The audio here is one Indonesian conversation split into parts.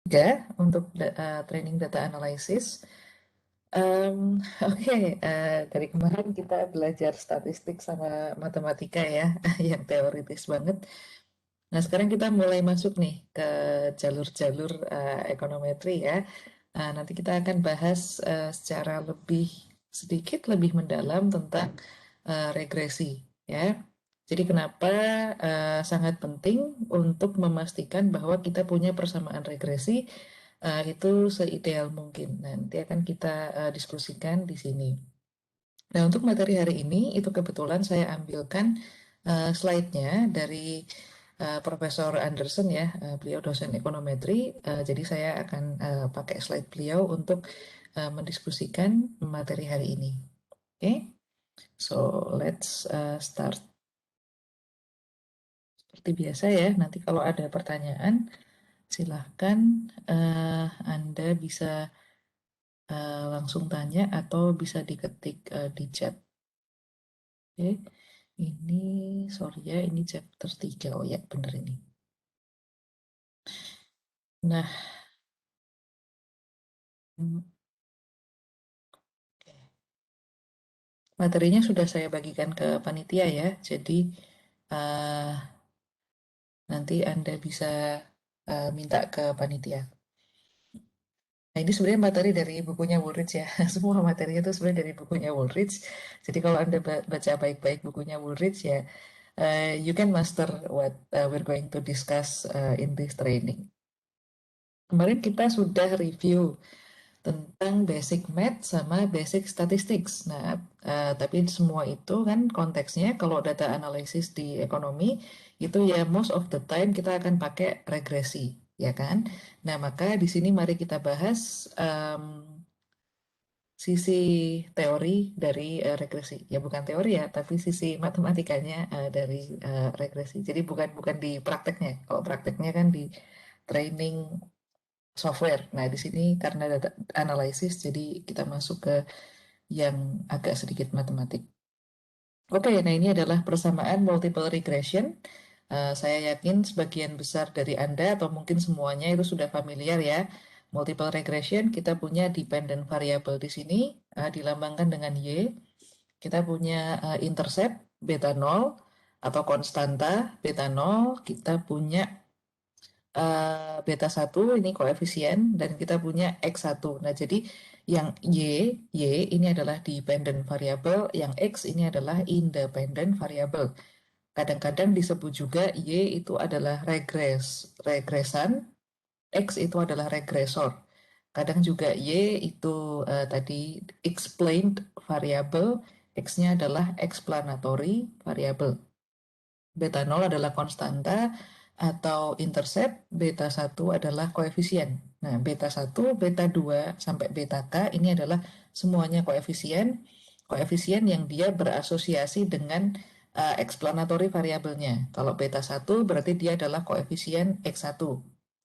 3 untuk training data analysis. Oke, dari kemarin kita belajar statistik sama matematika ya, yang teoritis banget. Nah, sekarang kita mulai masuk nih ke jalur-jalur ekonometri ya. Nanti kita akan bahas secara sedikit lebih mendalam tentang regresi ya. Jadi kenapa sangat penting untuk memastikan bahwa kita punya persamaan regresi itu seideal mungkin. Nanti akan kita diskusikan di sini. Nah, untuk materi hari ini itu kebetulan saya ambilkan slide-nya dari Profesor Anderson ya, beliau dosen ekonometri. Jadi saya akan pakai slide beliau untuk mendiskusikan materi hari ini. Oke, okay? So let's start. Seperti biasa ya, nanti kalau ada pertanyaan silahkan Anda bisa langsung tanya atau bisa diketik di chat. Oke, ini sorry ya, ini chapter 3. Oh ya, bener ini. Nah, oke. Materinya sudah saya bagikan ke panitia ya, jadi uh, nanti Anda bisa minta ke panitia. Nah, ini sebenarnya materi dari bukunya Woolrich ya. Semua materinya itu sebenarnya dari bukunya Woolrich. Jadi kalau Anda baca baik-baik bukunya Woolrich ya, you can master what we're going to discuss in this training. Kemarin kita sudah review tentang basic math sama basic statistics. Nah, tapi semua itu kan konteksnya kalau data analysis di ekonomi itu ya most of the time kita akan pakai regresi, ya kan? Nah, maka di sini mari kita bahas sisi teori dari regresi. Ya bukan teori ya, tapi sisi matematikanya dari regresi. Jadi bukan bukan di prakteknya. Kalau prakteknya kan di training software. Nah, di sini karena data analisis, jadi kita masuk ke yang agak sedikit matematik. Oke, nah ini adalah persamaan multiple regression. Saya yakin sebagian besar dari Anda atau mungkin semuanya itu sudah familiar ya. Multiple regression kita punya dependent variable di sini dilambangkan dengan Y. Kita punya intercept beta 0 atau konstanta beta 0. Kita punya beta 1 ini koefisien dan kita punya X1. Nah, jadi yang Y ini adalah dependent variable, yang X ini adalah independent variable. Kadang-kadang disebut juga Y itu adalah regresan, X itu adalah regresor. Kadang juga Y itu tadi explained variable, X-nya adalah explanatory variable. Beta 0 adalah konstanta atau intercept, beta 1 adalah koefisien. Nah, beta 1, beta 2, sampai beta K ini adalah semuanya koefisien. Koefisien yang dia berasosiasi dengan explanatory variabelnya. Kalau beta 1 berarti dia adalah koefisien X1.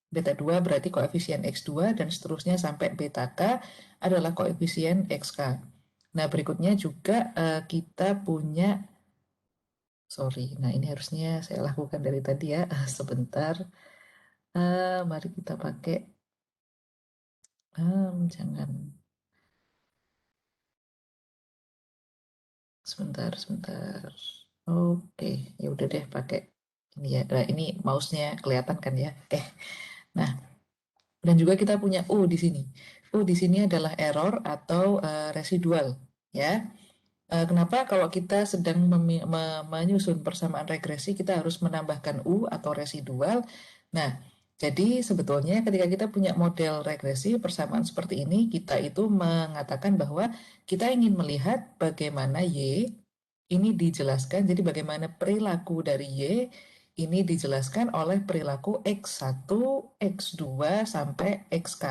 Beta 2 berarti koefisien X2 dan seterusnya sampai beta K adalah koefisien XK. Nah, berikutnya juga kita punya sorry, nah ini harusnya saya lakukan dari tadi ya. Sebentar, mari kita pakai. Jangan. Sebentar. Oke, ya udah deh pakai ini ya. Nah, ini mouse-nya kelihatan kan ya? Oke. Nah, dan juga kita punya U di sini. U di sini adalah error atau residual, ya. Kenapa kalau kita sedang menyusun persamaan regresi kita harus menambahkan U atau residual? Nah, jadi sebetulnya ketika kita punya model regresi persamaan seperti ini, kita itu mengatakan bahwa kita ingin melihat bagaimana Y ini dijelaskan, jadi bagaimana perilaku dari Y ini dijelaskan oleh perilaku X1, X2, sampai XK.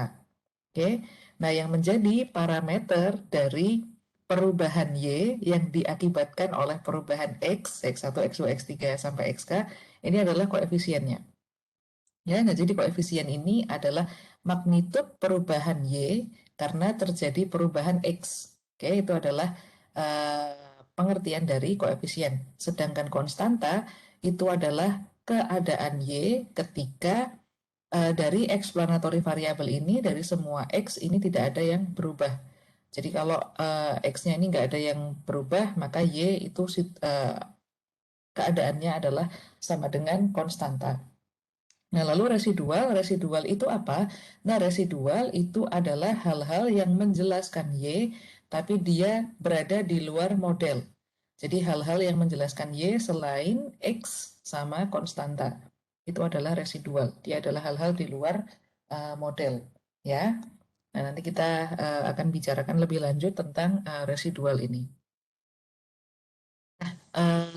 Oke, nah yang menjadi parameter dari perubahan Y yang diakibatkan oleh perubahan X, X1, X2, X3, sampai XK, ini adalah koefisiennya. Ya, nah jadi koefisien ini adalah magnitud perubahan Y karena terjadi perubahan X. Oke, itu adalah pengertian dari koefisien. Sedangkan konstanta itu adalah keadaan Y ketika dari explanatory variable ini, dari semua X ini tidak ada yang berubah. Jadi kalau X-nya ini nggak ada yang berubah, maka Y itu keadaannya adalah sama dengan konstanta. Nah, lalu residual itu apa? Nah, residual itu adalah hal-hal yang menjelaskan Y, tapi dia berada di luar model. Jadi hal-hal yang menjelaskan Y selain X sama konstanta. Itu adalah residual. Dia adalah hal-hal di luar model. Ya. Nah, nanti kita akan bicarakan lebih lanjut tentang residual ini.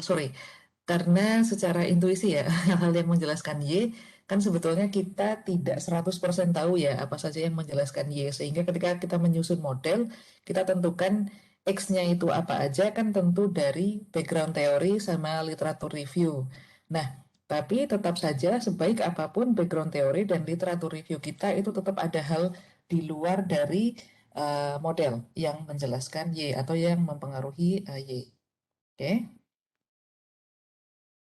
Sorry, karena secara intuisi ya, hal-hal yang menjelaskan Y, kan sebetulnya kita tidak 100% tahu ya apa saja yang menjelaskan Y. Sehingga ketika kita menyusun model, kita tentukan X-nya itu apa aja, kan tentu dari background teori sama literatur review. Nah, tapi tetap saja sebaik apapun background teori dan literatur review kita, itu tetap ada hal di luar dari model yang menjelaskan Y atau yang mempengaruhi Y. Oke.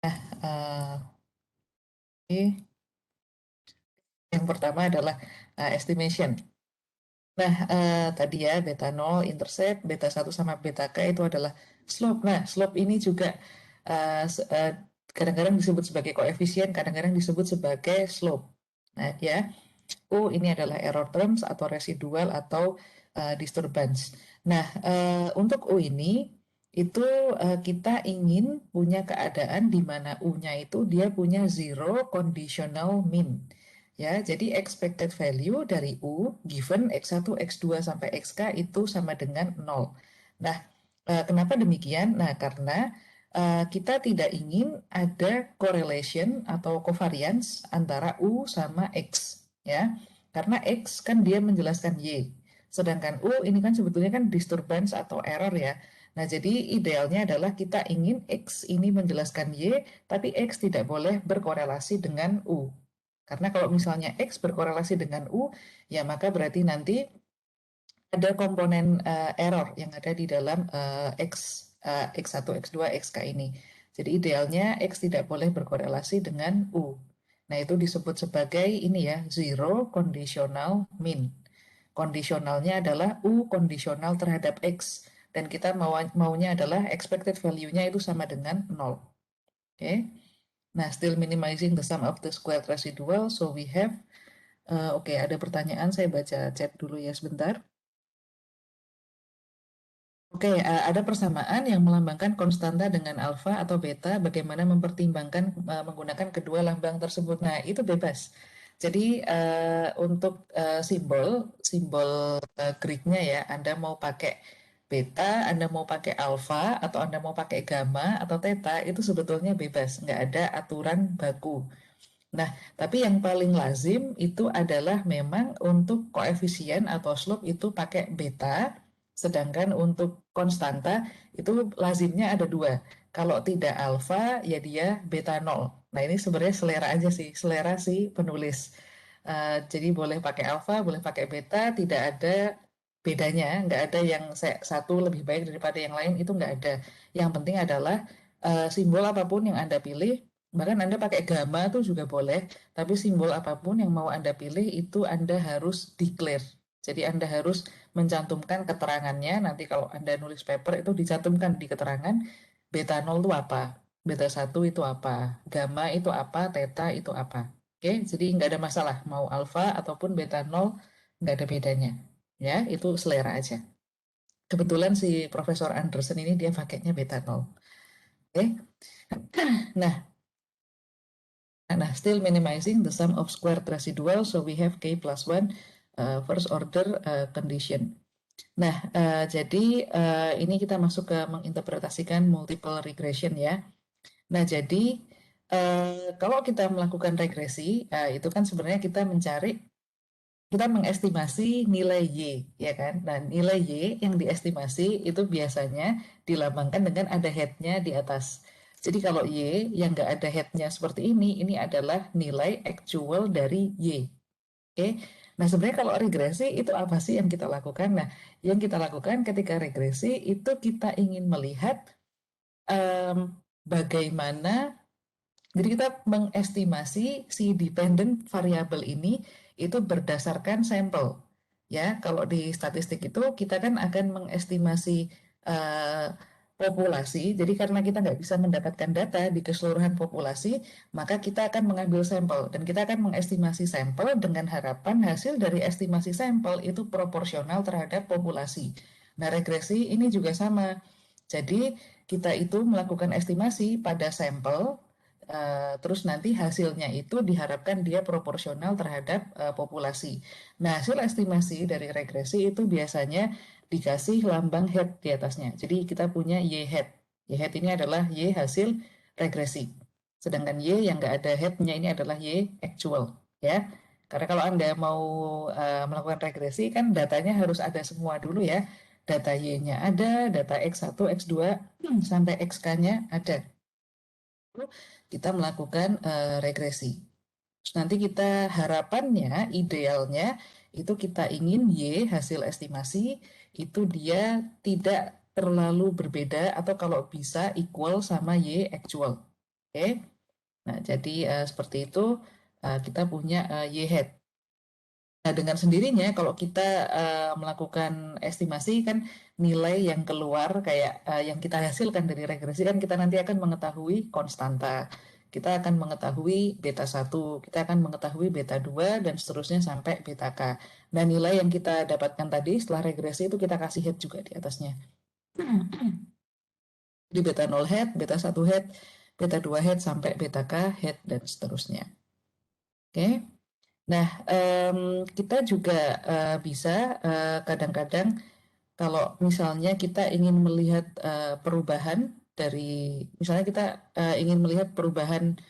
Uh, Oke. Yang pertama adalah estimation. Nah, tadi ya beta 0 intercept, beta 1 sama beta k itu adalah slope. Nah, slope ini juga kadang-kadang disebut sebagai koefisien, kadang-kadang disebut sebagai slope. Nah, ya, U ini adalah error terms atau residual atau disturbance. Nah, untuk U ini itu kita ingin punya keadaan di mana U-nya itu dia punya zero conditional mean. Ya, jadi expected value dari U given X1, X2 sampai XK itu sama dengan 0. Nah, kenapa demikian? Nah, karena kita tidak ingin ada correlation atau covariance antara U sama X, ya. Karena X kan dia menjelaskan Y. Sedangkan U ini kan sebetulnya kan disturbance atau error ya. Nah, jadi idealnya adalah kita ingin X ini menjelaskan Y, tapi X tidak boleh berkorelasi dengan U. Karena kalau misalnya X berkorelasi dengan U, ya maka berarti nanti ada komponen error yang ada di dalam X1, X2, XK ini. Jadi idealnya X tidak boleh berkorelasi dengan U. Nah, itu disebut sebagai ini ya, zero conditional mean. Kondisionalnya adalah U kondisional terhadap X. Dan kita maunya adalah expected value-nya itu sama dengan 0. Oke. Nah, still minimizing the sum of the squared residual. So we have, oke, ada pertanyaan. Saya baca chat dulu ya sebentar. Oke, ada persamaan yang melambangkan konstanta dengan alfa atau beta. Bagaimana mempertimbangkan menggunakan kedua lambang tersebut? Nah, itu bebas. Jadi untuk simbol Greek-nya ya, Anda mau pakai beta, Anda mau pakai alfa, atau Anda mau pakai gamma atau theta, itu sebetulnya bebas, nggak ada aturan baku. Nah, tapi yang paling lazim itu adalah memang untuk koefisien atau slope itu pakai beta, sedangkan untuk konstanta itu lazimnya ada dua. Kalau tidak alfa, ya dia beta nol. Nah, ini sebenarnya selera aja sih, selera si penulis. Jadi boleh pakai alfa, boleh pakai beta, tidak ada bedanya, nggak ada yang satu lebih baik daripada yang lain, itu nggak ada. Yang penting adalah simbol apapun yang Anda pilih, bahkan Anda pakai gamma itu juga boleh, tapi simbol apapun yang mau Anda pilih itu Anda harus declare. Jadi Anda harus mencantumkan keterangannya, nanti kalau Anda nulis paper itu dicantumkan di keterangan beta 0 itu apa, beta 1 itu apa, gamma itu apa, theta itu apa. Oke, jadi nggak ada masalah, mau alfa ataupun beta 0 nggak ada bedanya. Ya, itu selera aja. Kebetulan si Profesor Anderson ini dia pakainya beta 0. Oke, nah, still minimizing the sum of squared residual, so we have k plus 1 first order condition. Nah, jadi ini kita masuk ke menginterpretasikan multiple regression ya. Nah, jadi kalau kita melakukan regresi, itu kan sebenarnya kita mengestimasi nilai Y, ya kan? Nah, nilai Y yang diestimasi itu biasanya dilambangkan dengan ada head-nya di atas. Jadi kalau Y yang nggak ada head-nya seperti ini adalah nilai actual dari Y. Oke, nah sebenarnya kalau regresi itu apa sih yang kita lakukan? Nah, yang kita lakukan ketika regresi itu kita ingin melihat bagaimana Jadi kita mengestimasi si dependent variable ini itu berdasarkan sampel. Ya, kalau di statistik itu kita kan akan mengestimasi uh, populasi. Jadi karena kita nggak bisa mendapatkan data di keseluruhan populasi, maka kita akan mengambil sampel dan kita akan mengestimasi sampel dengan harapan hasil dari estimasi sampel itu proporsional terhadap populasi. Nah, regresi ini juga sama. Jadi kita itu melakukan estimasi pada sampel, terus nanti hasilnya itu diharapkan dia proporsional terhadap populasi. Nah, hasil estimasi dari regresi itu biasanya dikasih lambang head di atasnya. Jadi kita punya Y head. Y head ini adalah Y hasil regresi. Sedangkan Y yang nggak ada headnya ini adalah Y actual. Ya, karena kalau Anda mau melakukan regresi kan datanya harus ada semua dulu ya. Data Y-nya ada, data X1, X2, sampai XK-nya ada. Kita melakukan regresi. Terus nanti kita harapannya, idealnya itu kita ingin Y hasil estimasi itu dia tidak terlalu berbeda atau kalau bisa equal sama Y actual. Oke. Nah, jadi seperti itu kita punya Y head. Nah, dengan sendirinya kalau kita melakukan estimasi kan nilai yang keluar kayak yang kita hasilkan dari regresi kan kita nanti akan mengetahui konstanta. Kita akan mengetahui beta 1, kita akan mengetahui beta 2 dan seterusnya sampai beta K. Nah, nilai yang kita dapatkan tadi setelah regresi itu kita kasih head juga di atasnya. Di beta 0 head, beta 1 head, beta 2 head sampai beta K head dan seterusnya. Oke. Nah, kita juga bisa kadang-kadang kalau misalnya kita ingin melihat perubahan dari, misalnya kita ingin melihat perubahan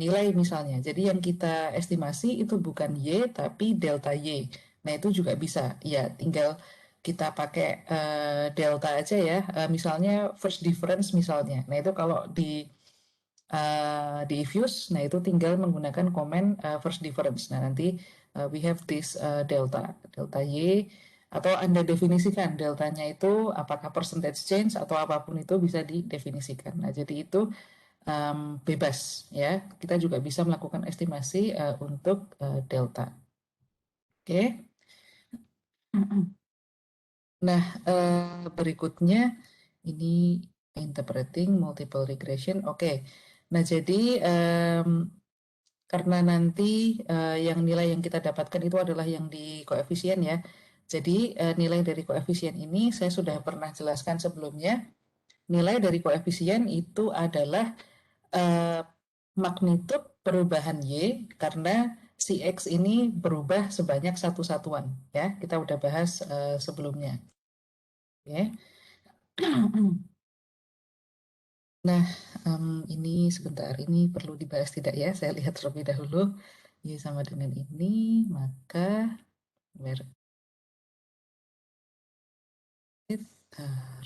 nilai misalnya. Jadi yang kita estimasi itu bukan Y tapi delta Y. Nah, itu juga bisa. Ya, tinggal kita pakai delta aja ya. Misalnya first difference misalnya. Nah, itu kalau di Fuse, nah itu tinggal menggunakan komen first difference. Nah, nanti we have this delta Y, atau Anda definisikan deltanya itu apakah percentage change atau apapun itu bisa didefinisikan. Nah, jadi itu bebas ya. Kita juga bisa melakukan estimasi untuk delta. Oke. Nah, berikutnya ini interpreting multiple regression. Oke. Nah, jadi karena nanti yang nilai yang kita dapatkan itu adalah yang di koefisien ya. Jadi nilai dari koefisien ini saya sudah pernah jelaskan sebelumnya. Nilai dari koefisien itu adalah uh, magnitud perubahan Y karena si X ini berubah sebanyak satu satuan ya. Kita udah bahas sebelumnya. Ya. Nah, ini sebentar, ini perlu dibahas tidak ya? Saya lihat terlebih dahulu. Y sama dengan ini, maka where it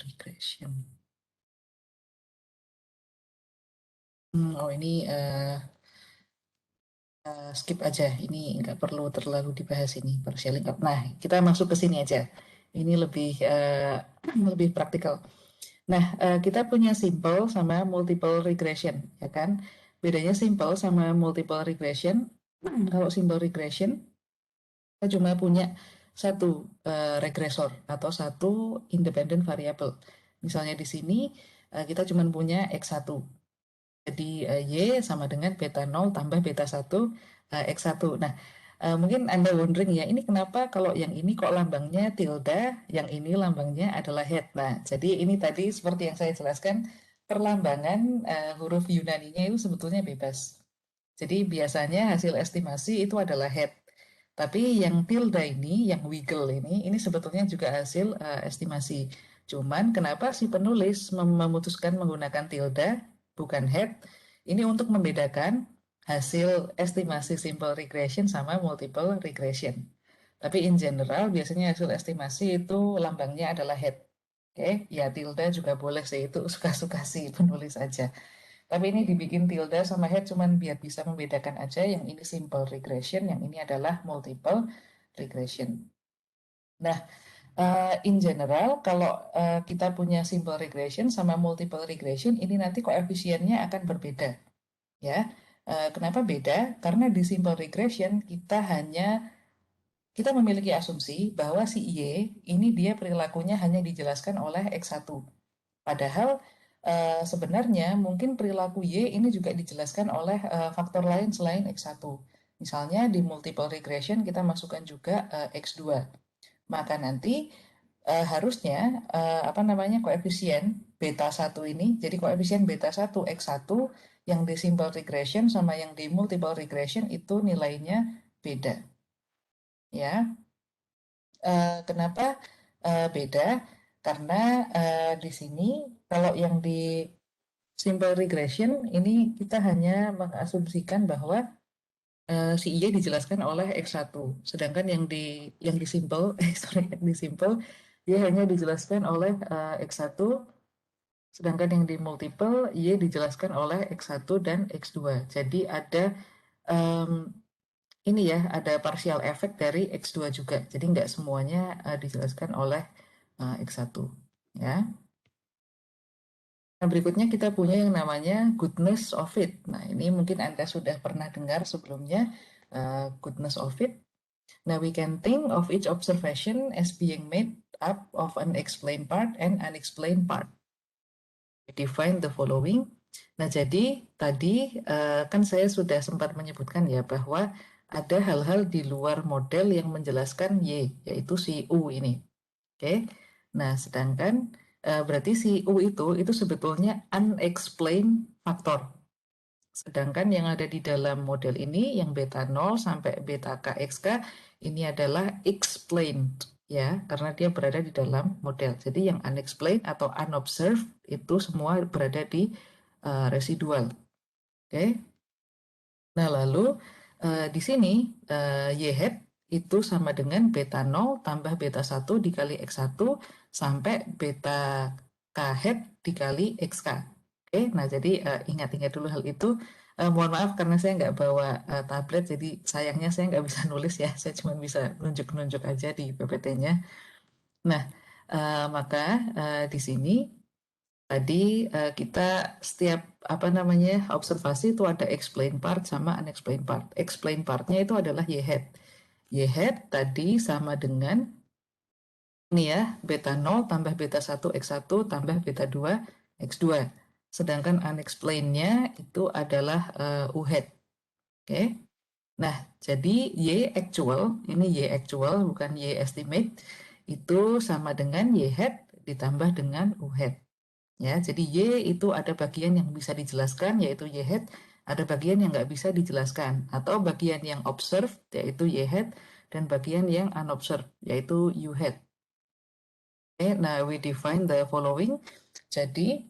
regression. Oh ini skip aja. Ini nggak perlu terlalu dibahas ini partially. Nah, kita masuk ke sini aja. Ini lebih lebih praktikal. Nah, kita punya simple sama multiple regression, ya kan? Bedanya simple sama multiple regression. Kalau simple regression, kita cuma punya satu regresor atau satu independent variable. Misalnya di sini kita cuma punya X1. Jadi Y sama dengan beta 0 tambah beta 1 X1. Nah, mungkin Anda wondering ya, ini kenapa kalau yang ini kok lambangnya tilde, yang ini lambangnya adalah head. Nah, jadi ini tadi seperti yang saya jelaskan, perlambangan huruf Yunaninya itu sebetulnya bebas. Jadi biasanya hasil estimasi itu adalah head. Tapi yang tilde ini, yang wiggle ini sebetulnya juga hasil estimasi. Cuman kenapa si penulis memutuskan menggunakan tilde, bukan head? Ini untuk membedakan hasil estimasi simple regression sama multiple regression. Tapi in general biasanya hasil estimasi itu lambangnya adalah head. Oke, ya tilde juga boleh sih, itu suka-suka si penulis aja. Tapi ini dibikin tilde sama head cuman biar bisa membedakan aja yang ini simple regression, yang ini adalah multiple regression. Nah, in general kalau kita punya simple regression sama multiple regression ini nanti koefisiennya akan berbeda. ya. Kenapa beda? Karena di simple regression kita memiliki asumsi bahwa si Y ini dia perilakunya hanya dijelaskan oleh X1. Padahal sebenarnya mungkin perilaku Y ini juga dijelaskan oleh faktor lain selain X1. Misalnya di multiple regression kita masukkan juga X2. Maka nanti harusnya apa namanya koefisien beta 1 ini, jadi koefisien beta 1 X1 yang di simple regression sama yang di multiple regression itu nilainya beda. Ya, kenapa beda? Karena di sini kalau yang di simple regression ini kita hanya mengasumsikan bahwa si Y dijelaskan oleh X1, sedangkan yang di simple sorry, yang di simple Y hanya dijelaskan oleh X1, sedangkan yang di multiple Y dijelaskan oleh X1 dan X2. Jadi ada um, ini ya, ada partial effect dari X2 juga. Jadi nggak semuanya dijelaskan oleh X1. Ya. Nah, berikutnya kita punya yang namanya goodness of it. Nah, ini mungkin Anda sudah pernah dengar sebelumnya, goodness of it. Now, we can think of each observation as being made up of an explained part and unexplained part. We define the following. Nah, jadi tadi kan saya sudah sempat menyebutkan ya bahwa ada hal-hal di luar model yang menjelaskan Y, yaitu si U ini. Oke. Nah, sedangkan berarti si U itu sebetulnya unexplained factor. Sedangkan yang ada di dalam model ini, yang beta 0 sampai beta KXK, ini adalah explained, ya, karena dia berada di dalam model. Jadi yang unexplained atau unobserved itu semua berada di residual. Oke. Nah, lalu di sini Y hat itu sama dengan beta 0 tambah beta 1 dikali X1 sampai beta K hat dikali XK. Oke, nah jadi ingat-ingat dulu hal itu. Mohon maaf karena saya nggak bawa tablet, jadi sayangnya saya nggak bisa nulis ya. Saya cuma bisa nunjuk-nunjuk aja di PPT-nya. Nah, maka di sini tadi kita setiap apa namanya observasi itu ada explain part sama unexplained part. Explain partnya itu adalah Y hat. Y hat tadi sama dengan ini ya, beta 0 tambah beta 1 X1 tambah beta 2 X2. Sedangkan unexplained-nya itu adalah U hat. Oke. Nah, jadi Y actual, ini Y actual bukan Y estimate, itu sama dengan Y hat ditambah dengan U hat. Ya, jadi Y itu ada bagian yang bisa dijelaskan yaitu Y hat, ada bagian yang nggak bisa dijelaskan atau bagian yang observed yaitu Y hat dan bagian yang unobserved yaitu U hat. Oke, nah we define the following. Jadi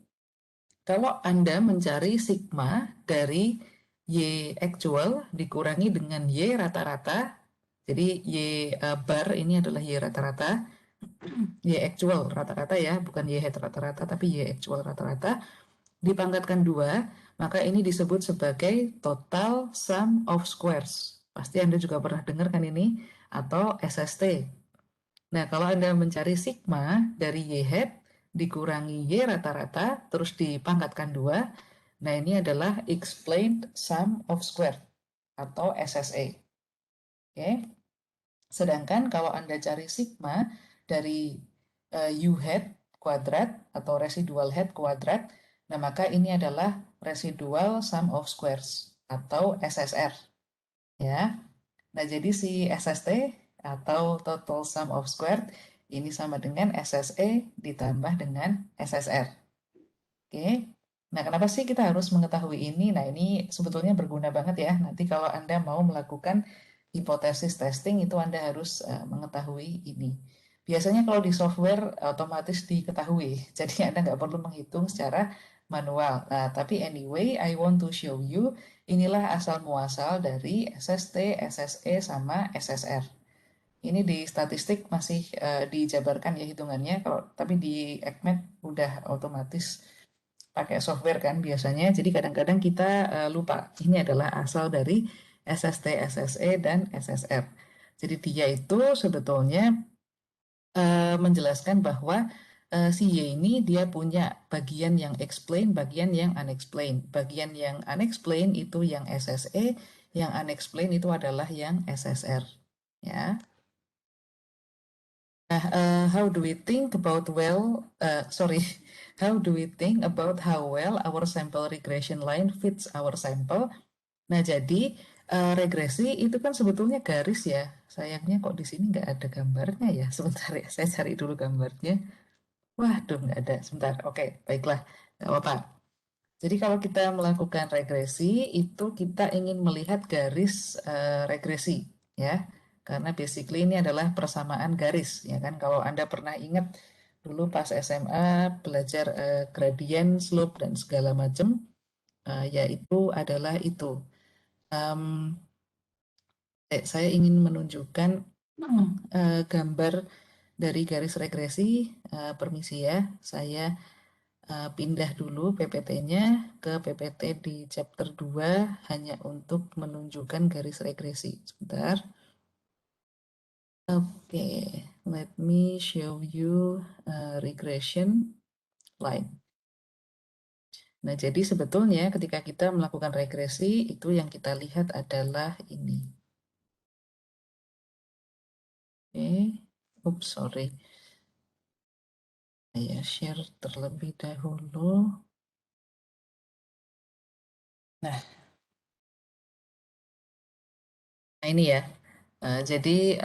kalau Anda mencari sigma dari Y actual dikurangi dengan Y rata-rata, jadi Y bar ini adalah Y rata-rata, Y actual rata-rata ya, bukan Y hat rata-rata, tapi Y actual rata-rata, dipangkatkan 2, maka ini disebut sebagai total sum of squares. Pasti Anda juga pernah dengar kan ini, atau SST. Nah, kalau Anda mencari sigma dari Y hat dikurangi Y rata-rata, terus dipangkatkan 2, nah ini adalah explained sum of square atau SSA. Oke. Sedangkan kalau Anda cari sigma dari U hat kuadrat atau residual hat kuadrat, nah maka ini adalah residual sum of squares atau SSR. Ya. Nah, jadi si SST atau total sum of squared ini sama dengan SSE ditambah dengan SSR. Oke. Nah, kenapa sih kita harus mengetahui ini? Nah, ini sebetulnya berguna banget ya. Nanti kalau Anda mau melakukan hipotesis testing itu Anda harus mengetahui ini. Biasanya kalau di software otomatis diketahui, jadi Anda nggak perlu menghitung secara manual. Nah, tapi anyway, I want to show you inilah asal muasal dari SST, SSE, sama SSR. Ini di statistik masih dijabarkan ya hitungannya, kalau tapi di ECMAT udah otomatis pakai software kan biasanya. Jadi kadang-kadang kita lupa ini adalah asal dari SST, SSE, dan SSR. Jadi dia itu sebetulnya menjelaskan bahwa si Y ini dia punya bagian yang explain, bagian yang unexplained. Bagian yang unexplained itu yang SSE, yang unexplained itu adalah yang SSR. Ya. Nah, how do we think about how do we think about how well our sample regression line fits our sample? Nah, jadi regresi itu kan sebetulnya garis ya. Sayangnya kok di sini nggak ada gambarnya ya. Sebentar ya, saya cari dulu gambarnya. Waduh, nggak ada. Sebentar. Oke, baiklah. Nggak apa-apa. Jadi kalau kita melakukan regresi, itu kita ingin melihat garis regresi, ya. Karena basically ini adalah persamaan garis, ya kan. Kalau Anda pernah ingat dulu pas SMA belajar gradient, slope, dan segala macam, yaitu adalah itu. Em, saya ingin menunjukkan gambar dari garis regresi. Permisi ya, saya pindah dulu PPT-nya ke PPT di chapter 2 hanya untuk menunjukkan garis regresi. Sebentar. Oke, let me show you regression line. Nah, jadi sebetulnya ketika kita melakukan regresi, itu yang kita lihat adalah ini. Oke, oops, sorry. Saya share terlebih dahulu. Nah, ini ya. Jadi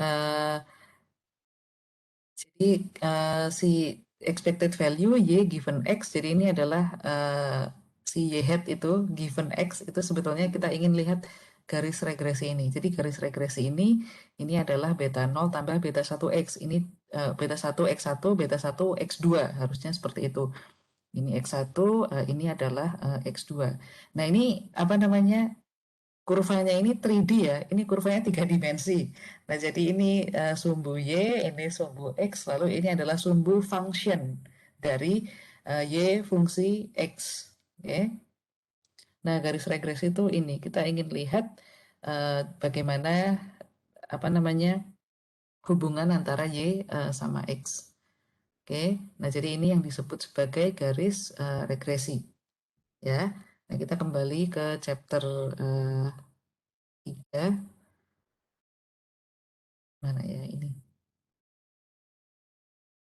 si expected value Y given X, jadi ini adalah si Y hat itu given X, itu sebetulnya kita ingin lihat garis regresi ini. Jadi garis regresi ini adalah beta 0 tambah beta 1 X. Ini beta 1 X1, beta 1 X2, harusnya seperti itu. Ini X1, ini adalah X2. Nah ini apa namanya, kurvanya ini 3D ya, ini kurvanya 3 dimensi. Nah, jadi ini sumbu Y, ini sumbu X, lalu ini adalah sumbu function dari Y fungsi X. Oke. Nah, garis regresi itu ini, kita ingin lihat bagaimana apa namanya hubungan antara Y sama X. Oke, nah jadi ini yang disebut sebagai garis regresi. Ya, nah kita kembali ke chapter 3. Mana ya ini?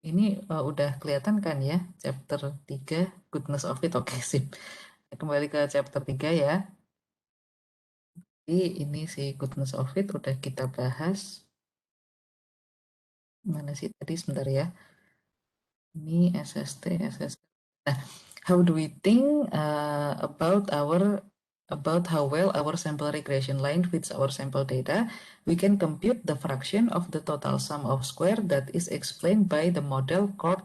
Ini udah kelihatan kan ya, chapter 3 Goodness of It. Oke, sip. Kembali ke chapter 3 ya. Jadi ini si Goodness of It udah kita bahas. Mana sih tadi, sebentar ya. Ini SST, SST. Nah, how do we think about how well our sample regression line fits our sample data? We can compute the fraction of the total sum of square that is explained by the model called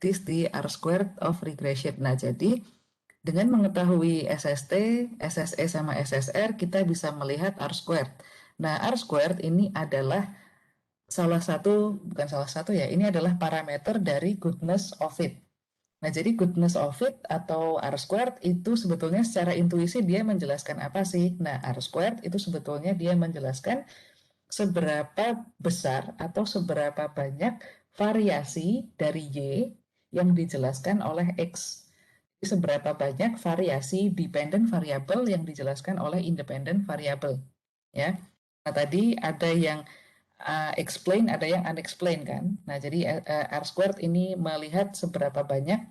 this the R squared of regression. Nah, jadi dengan mengetahui SST, SSE sama SSR, kita bisa melihat R squared. Nah, R squared ini adalah bukan salah satu ya, ini adalah parameter dari goodness of it. Nah, jadi goodness of it atau R squared itu sebetulnya secara intuisi dia menjelaskan apa sih? Nah, R squared itu sebetulnya dia menjelaskan seberapa besar atau seberapa banyak variasi dari Y yang dijelaskan oleh X. Seberapa banyak variasi dependent variable yang dijelaskan oleh independent variable. Ya. Nah, tadi ada yang explain, ada yang unexplained kan. Nah, jadi R squared ini melihat seberapa banyak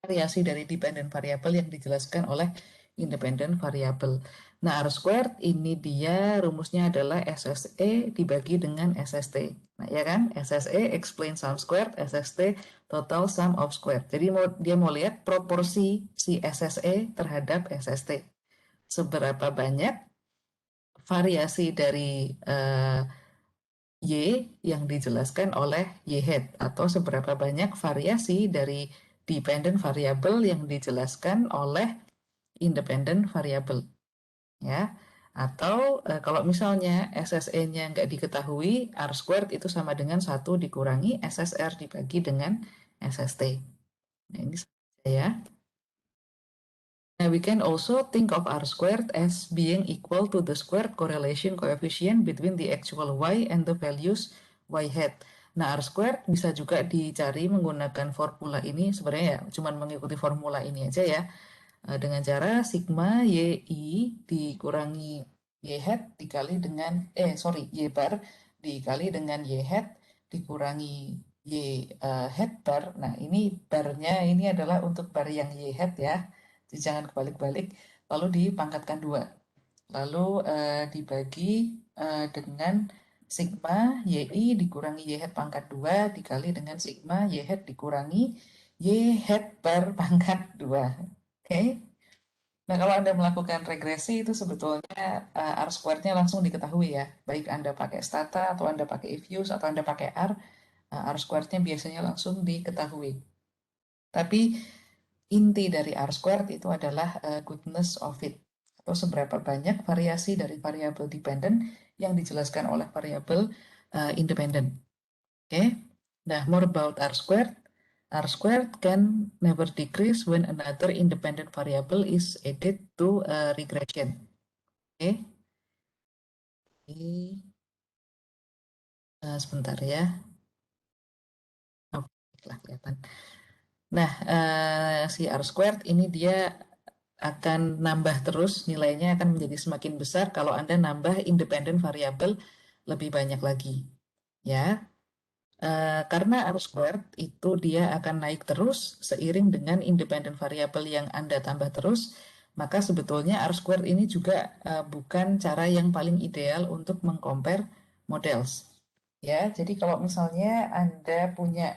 variasi dari dependent variable yang dijelaskan oleh independent variable. Nah, R squared ini dia rumusnya adalah SSE dibagi dengan SST. Nah, ya kan? SSE explain sum squared, SST total sum of squared. Jadi dia mau lihat proporsi si SSE terhadap SST. Seberapa banyak variasi dari Y yang dijelaskan oleh Y hat, atau seberapa banyak variasi dari dependent variable yang dijelaskan oleh independent variable, ya. Atau kalau misalnya SSE-nya nggak diketahui, R squared itu sama dengan 1 dikurangi SSR dibagi dengan SST. Nah, ini ya. Now we can also think of R squared as being equal to the squared correlation coefficient between the actual Y and the values Y hat. Nah, R-squared bisa juga dicari menggunakan formula ini, sebenarnya ya cuman mengikuti formula ini aja ya. Dengan cara sigma YI dikurangi Y hat dikali dengan, Y bar dikali dengan Y hat dikurangi Y hat bar. Nah, ini barnya ini adalah untuk bar yang Y hat ya. Jadi jangan kebalik-balik. Lalu dipangkatkan 2. Lalu dibagi dengan sigma YI dikurangi Y hat pangkat 2 dikali dengan sigma Y hat dikurangi Y hat bar pangkat 2. Oke. Nah, kalau Anda melakukan regresi itu sebetulnya R squared-nya langsung diketahui ya. Baik Anda pakai stata atau Anda pakai Ifuse atau Anda pakai R, R squared-nya biasanya langsung diketahui. Tapi inti dari R squared itu adalah goodness of it, atau seberapa banyak variasi dari variabel dependent yang dijelaskan oleh variabel independent. Oke. Nah, more about R squared. R squared can never decrease when another independent variable is added to a regression. Oke. Ini sebentar ya. Oke, lah kelihatan. Nah, si R squared ini dia akan nambah terus, nilainya akan menjadi semakin besar kalau Anda nambah independent variabel lebih banyak lagi. Ya, karena R squared itu dia akan naik terus seiring dengan independent variabel yang Anda tambah terus, maka sebetulnya R squared ini juga bukan cara yang paling ideal untuk mengcompare models. Ya, jadi kalau misalnya Anda punya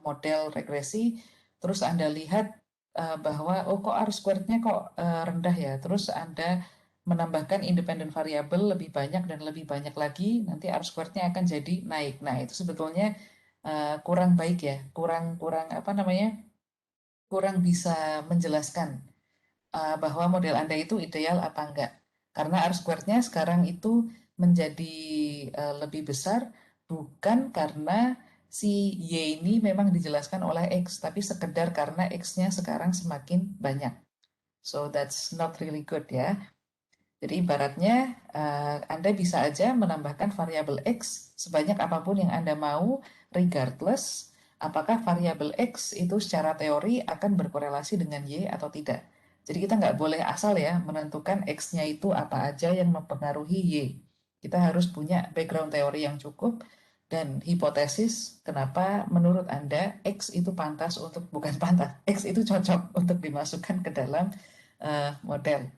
model regresi, terus Anda lihat bahwa oh kok R squared-nya kok rendah ya, terus Anda menambahkan independent variabel lebih banyak dan lebih banyak lagi, nanti R squared-nya akan jadi naik. Nah, itu sebetulnya kurang baik ya, kurang kurang apa namanya, kurang bisa menjelaskan bahwa model Anda itu ideal apa enggak. Karena R squared-nya sekarang itu menjadi lebih besar bukan karena si Y ini memang dijelaskan oleh X, tapi sekedar karena X-nya sekarang semakin banyak. So that's not really good ya. Jadi ibaratnya Anda bisa aja menambahkan variabel X sebanyak apapun yang Anda mau, regardless apakah variabel X itu secara teori akan berkorelasi dengan Y atau tidak. Jadi kita nggak boleh asal ya menentukan X-nya itu apa aja yang mempengaruhi Y. Kita harus punya background teori yang cukup dan hipotesis kenapa menurut Anda X itu pantas untuk, bukan pantas, X itu cocok untuk dimasukkan ke dalam model.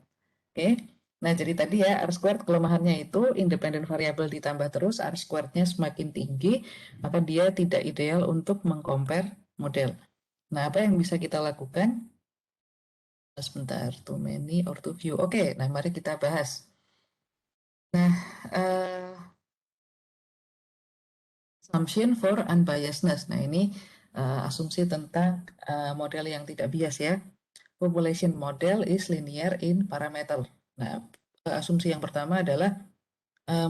Oke. Nah, jadi tadi ya R squared kelemahannya itu independent variabel ditambah terus, R squared-nya semakin tinggi, maka dia tidak ideal untuk mengcompare model. Nah, apa yang bisa kita lakukan? Sebentar, too many or too few. Oke, nah mari kita bahas. Nah, assumption for unbiasedness. Nah, ini asumsi tentang model yang tidak bias ya. Population model is linear in parameter. Nah, asumsi yang pertama adalah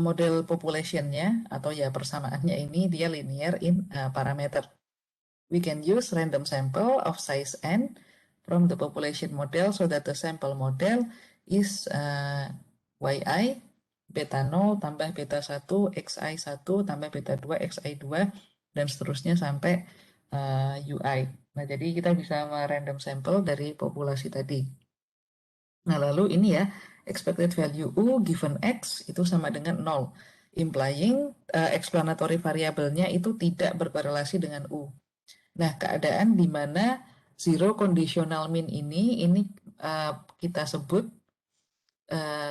model population-nya atau ya persamaannya ini dia linear in parameter. We can use random sample of size n from the population model so that the sample model is yi beta 0 tambah beta 1 xi 1 tambah beta 2 xi 2 dan seterusnya sampai ui. Nah, jadi kita bisa random sample dari populasi tadi. Nah, lalu ini ya, expected value U given X itu sama dengan 0, implying explanatory variabelnya itu tidak berkorelasi dengan U. Nah, keadaan di mana zero conditional mean ini kita sebut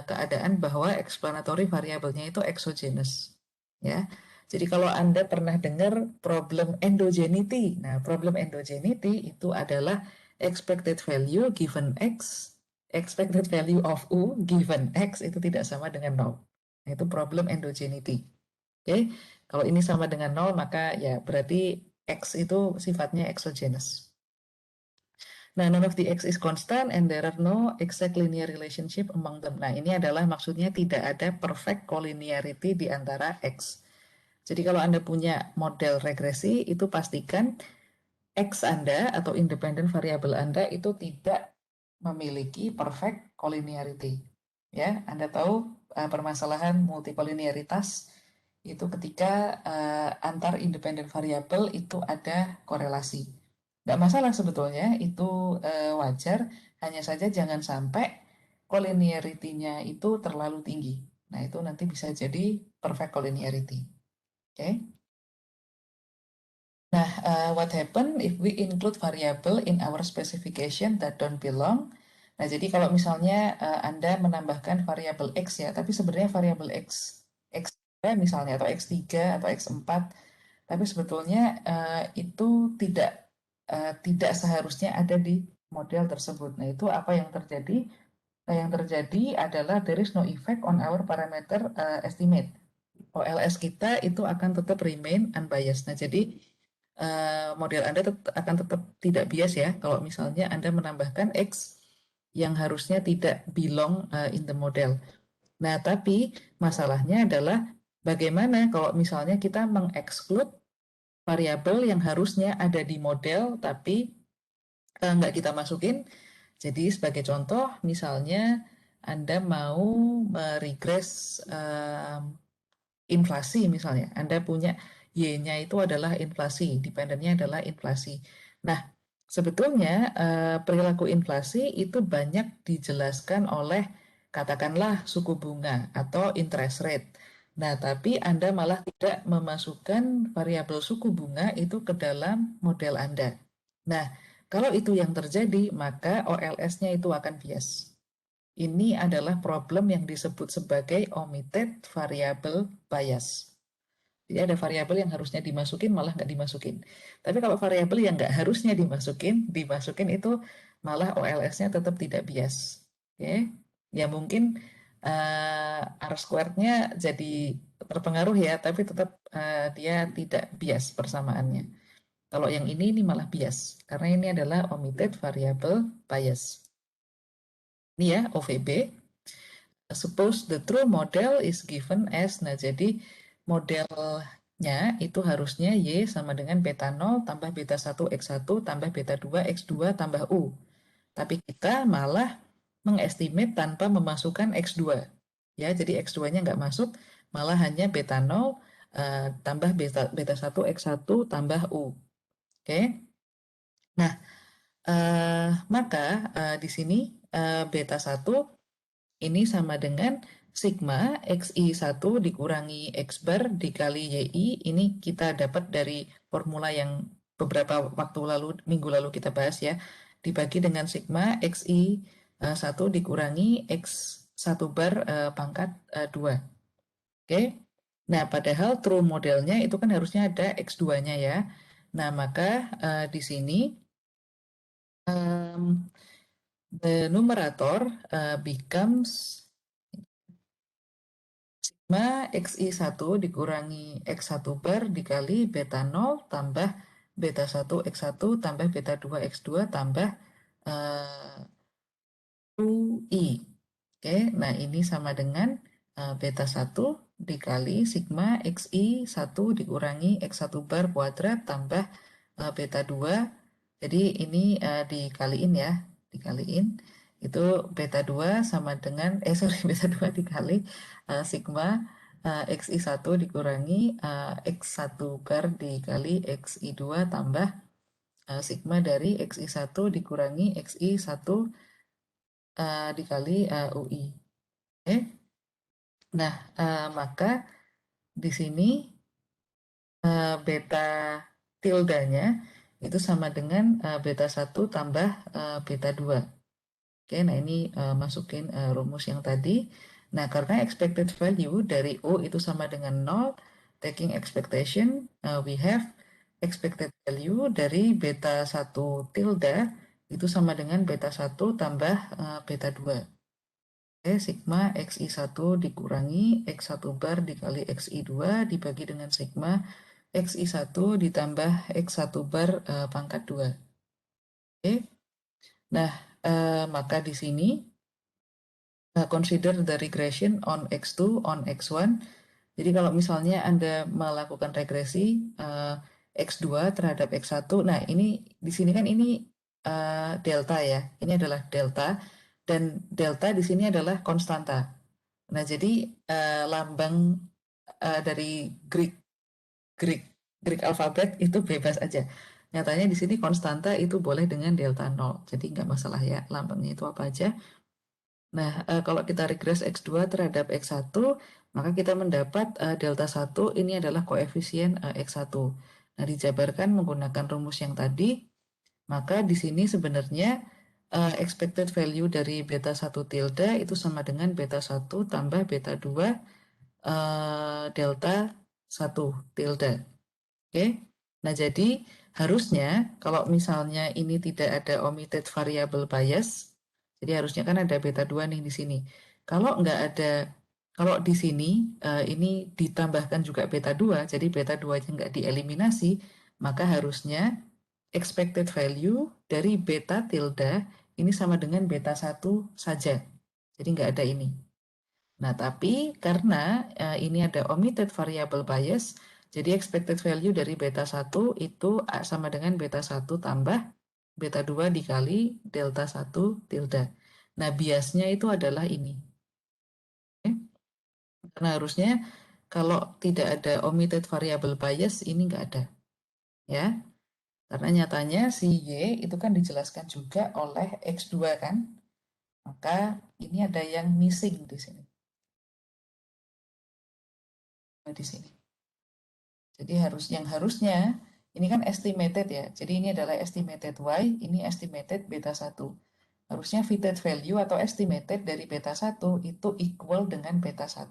keadaan bahwa explanatory variabelnya itu exogenous. Ya, jadi kalau Anda pernah dengar problem endogeneity, nah problem endogeneity itu adalah expected value given X, expected value of U given X itu tidak sama dengan 0. Nah, itu problem endogeneity. Oke, kalau ini sama dengan 0 maka ya berarti X itu sifatnya exogenous. Nah, none of the X is constant and there are no exact linear relationship among them. Nah, ini adalah maksudnya tidak ada perfect collinearity di antara X. Jadi kalau Anda punya model regresi, itu pastikan X Anda atau independent variable Anda itu tidak memiliki perfect collinearity. Ya, Anda tahu permasalahan multicollinearitas itu ketika antar independen variabel itu ada korelasi. Nggak masalah sebetulnya, itu wajar, hanya saja jangan sampai collinearity-nya itu terlalu tinggi. Nah, itu nanti bisa jadi perfect collinearity. Oke? Okay? Nah, what happen if we include variable in our specification that don't belong? Nah, jadi kalau misalnya Anda menambahkan variabel X ya, tapi sebenarnya variabel X3 misalnya, atau X3 atau X4, tapi sebetulnya itu tidak seharusnya ada di model tersebut. Nah, itu apa yang terjadi? Nah, yang terjadi adalah there is no effect on our parameter estimate. OLS kita itu akan tetap remain unbiased. Nah, jadi model Anda akan tetap tidak bias ya kalau misalnya Anda menambahkan X yang harusnya tidak belong in the model. Nah, tapi masalahnya adalah bagaimana kalau misalnya kita mengeksklut variabel yang harusnya ada di model tapi nggak kita masukin. Jadi sebagai contoh, misalnya Anda mau meregress inflasi misalnya. Anda punya Y-nya itu adalah inflasi, dependennya adalah inflasi. Nah, sebetulnya perilaku inflasi itu banyak dijelaskan oleh katakanlah suku bunga atau interest rate. Nah, tapi Anda malah tidak memasukkan variabel suku bunga itu ke dalam model Anda. Nah, kalau itu yang terjadi, maka OLS-nya itu akan bias. Ini adalah problem yang disebut sebagai omitted variable bias. Jadi ada variabel yang harusnya dimasukin malah nggak dimasukin. Tapi kalau variabel yang nggak harusnya dimasukin itu malah OLS-nya tetap tidak bias. Oke, ya mungkin R squared-nya jadi terpengaruh ya, tapi tetap dia tidak bias persamaannya. Kalau yang ini malah bias, karena ini adalah omitted variable bias. Ini ya OVB. Suppose the true model is given as, nah jadi modelnya itu harusnya Y sama dengan beta 0 tambah beta 1 X1 tambah beta 2 X2 tambah U. Tapi kita malah mengestimate tanpa memasukkan X2. Ya, jadi X2-nya nggak masuk, malah hanya beta 0 tambah beta 1 X1 tambah U. Oke. Nah, maka di sini beta 1 ini sama dengan sigma XI1 dikurangi X bar dikali YI. Ini kita dapat dari formula yang beberapa waktu lalu, minggu lalu kita bahas ya. Dibagi dengan sigma XI1 dikurangi X1 bar pangkat 2. Oke. Nah, padahal true modelnya itu kan harusnya ada X2-nya ya. Nah, maka di sini um, the numerator becomes sigma XI1 dikurangi X1 bar dikali beta 0 tambah beta 1 X1 tambah beta 2 X2 tambah 2I. Oke, nah ini sama dengan beta 1 dikali sigma XI1 dikurangi X1 bar kuadrat tambah beta 2. Jadi ini dikaliin ya, dikaliin. Itu beta 2 sama dengan, sorry, beta 2 dikali sigma XI1 dikurangi X1 bar dikali XI2 tambah sigma dari XI1 dikurangi XI1 dikali UI. Oke. Nah, maka di sini beta tildanya itu sama dengan beta 1 tambah beta 2. Oke, nah ini masukin rumus yang tadi. Nah, karena expected value dari O itu sama dengan 0, taking expectation, we have expected value dari beta 1 tilde itu sama dengan beta 1 tambah beta 2. Oke, sigma XI1 dikurangi X1 bar dikali XI2 dibagi dengan sigma XI1 ditambah X1 bar pangkat 2. Oke, nah maka di sini consider the regression on X2 on X1. Jadi kalau misalnya Anda melakukan regresi X2 terhadap X1, nah ini di sini kan ini delta ya, ini adalah delta, dan delta di sini adalah konstanta. Nah jadi lambang dari Greek Greek Greek alfabet itu bebas aja. Nyatanya di sini konstanta itu boleh dengan delta nol. Jadi nggak masalah ya, lambangnya itu apa aja. Nah, kalau kita regres X2 terhadap X1, maka kita mendapat delta 1 ini adalah koefisien X1. Nah, dijabarkan menggunakan rumus yang tadi, maka di sini sebenarnya expected value dari beta 1 tilde itu sama dengan beta 1 tambah beta 2 delta 1 tilde. Oke. Nah, jadi harusnya kalau misalnya ini tidak ada omitted variable bias, jadi harusnya kan ada beta 2 nih di sini. Kalau nggak ada, kalau di sini ini ditambahkan juga beta 2, jadi beta 2-nya nggak dieliminasi, maka harusnya expected value dari beta tilde ini sama dengan beta 1 saja. Jadi nggak ada ini. Nah, tapi karena ini ada omitted variable bias, jadi expected value dari beta 1 itu sama dengan beta 1 tambah beta 2 dikali delta 1 tilde. Nah, biasnya itu adalah ini. Oke? Karena harusnya kalau tidak ada omitted variable bias, ini nggak ada. Ya, karena nyatanya si Y itu kan dijelaskan juga oleh X2 kan. Maka ini ada yang missing di sini. Di sini. Jadi yang harusnya ini kan estimated ya. Jadi ini adalah estimated Y, ini estimated beta 1. Harusnya fitted value atau estimated dari beta 1 itu equal dengan beta 1.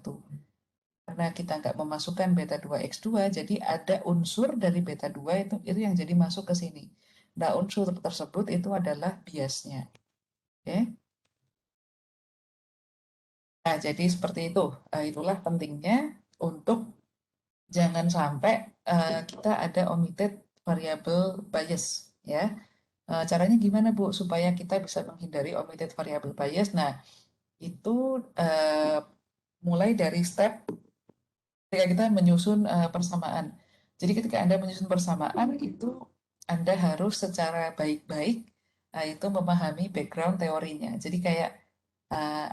Karena kita nggak memasukkan beta 2 X2, jadi ada unsur dari beta 2 itu yang jadi masuk ke sini. Nah, unsur tersebut itu adalah biasnya. Oke. Nah, jadi seperti itu. Itulah pentingnya untuk jangan sampai kita ada omitted variable bias ya. Caranya gimana Bu supaya kita bisa menghindari omitted variable bias? Nah, itu mulai dari step ketika kita menyusun persamaan. Jadi ketika Anda menyusun persamaan itu Anda harus secara baik-baik itu memahami background teorinya. Jadi kayak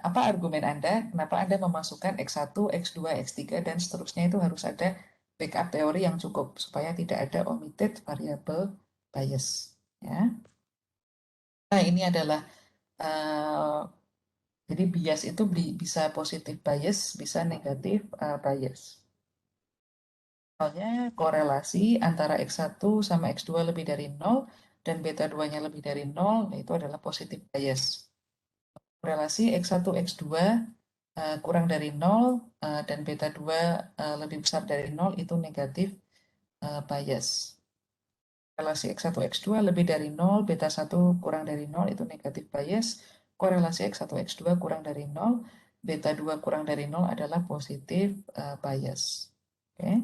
apa argumen Anda, kenapa Anda memasukkan X1, X2, X3, dan seterusnya itu harus ada backup teori yang cukup supaya tidak ada omitted variable bias. Ya. Nah, ini adalah uh, jadi bias itu bisa positif bias, bisa negatif bias. Soalnya korelasi antara X1 sama X2 lebih dari 0 dan beta 2-nya lebih dari 0, itu adalah positif bias. Korelasi X1, X2 kurang dari 0 dan beta 2 lebih besar dari 0 itu negatif bias. Korelasi X1, X2 lebih dari 0, beta 1 kurang dari 0 itu negatif bias. Korelasi X1, X2 kurang dari 0, beta 2 kurang dari 0 adalah positif bias. Oke. Okay.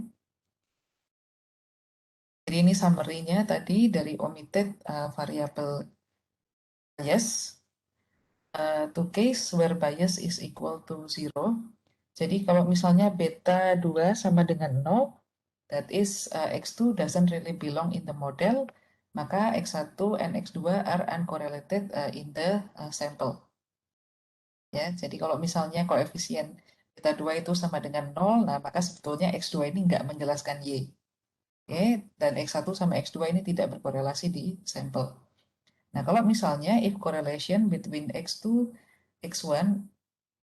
Jadi ini summary-nya tadi dari omitted variable bias to case where bias is equal to 0. Jadi kalau misalnya beta 2 sama dengan 0, that is X2 doesn't really belong in the model, maka X1 and X2 are uncorrelated in the sample. Ya, jadi kalau misalnya koefisien beta 2 itu sama dengan 0, nah maka sebetulnya X2 ini nggak menjelaskan Y. Oke, dan X1 sama X2 ini tidak berkorelasi di sampel. Nah, kalau misalnya if correlation between X2, X1,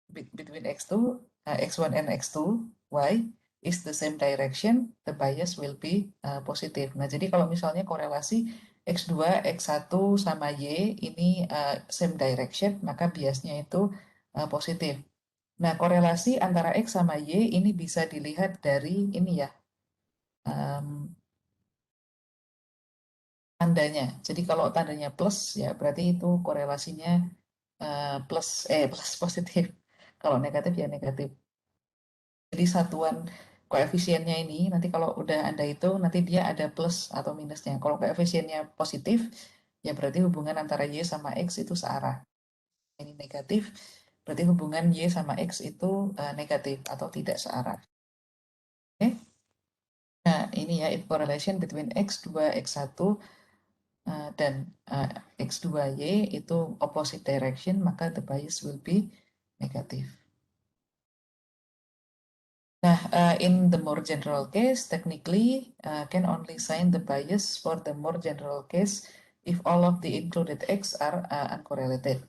between X2, X1 and X2, Y is the same direction, the bias will be positive. Nah, jadi kalau misalnya korelasi X2, X1 sama Y ini same direction, maka biasnya itu positif. Nah, korelasi antara X sama Y ini bisa dilihat dari ini ya, um, tandanya. Jadi kalau tandanya plus ya berarti itu korelasinya plus plus positif. Kalau negatif ya negatif. Jadi satuan koefisiennya ini nanti kalau udah Anda hitung nanti dia ada plus atau minusnya. Kalau koefisiennya positif ya berarti hubungan antara Y sama X itu searah. Ini negatif berarti hubungan Y sama X itu negatif atau tidak searah. Oke. Nah, ini ya if correlation between X2, X1 dan X2Y itu opposite direction, maka the bias will be negatif. Nah, in the more general case, technically can only sign the bias for the more general case if all of the included X are uncorrelated.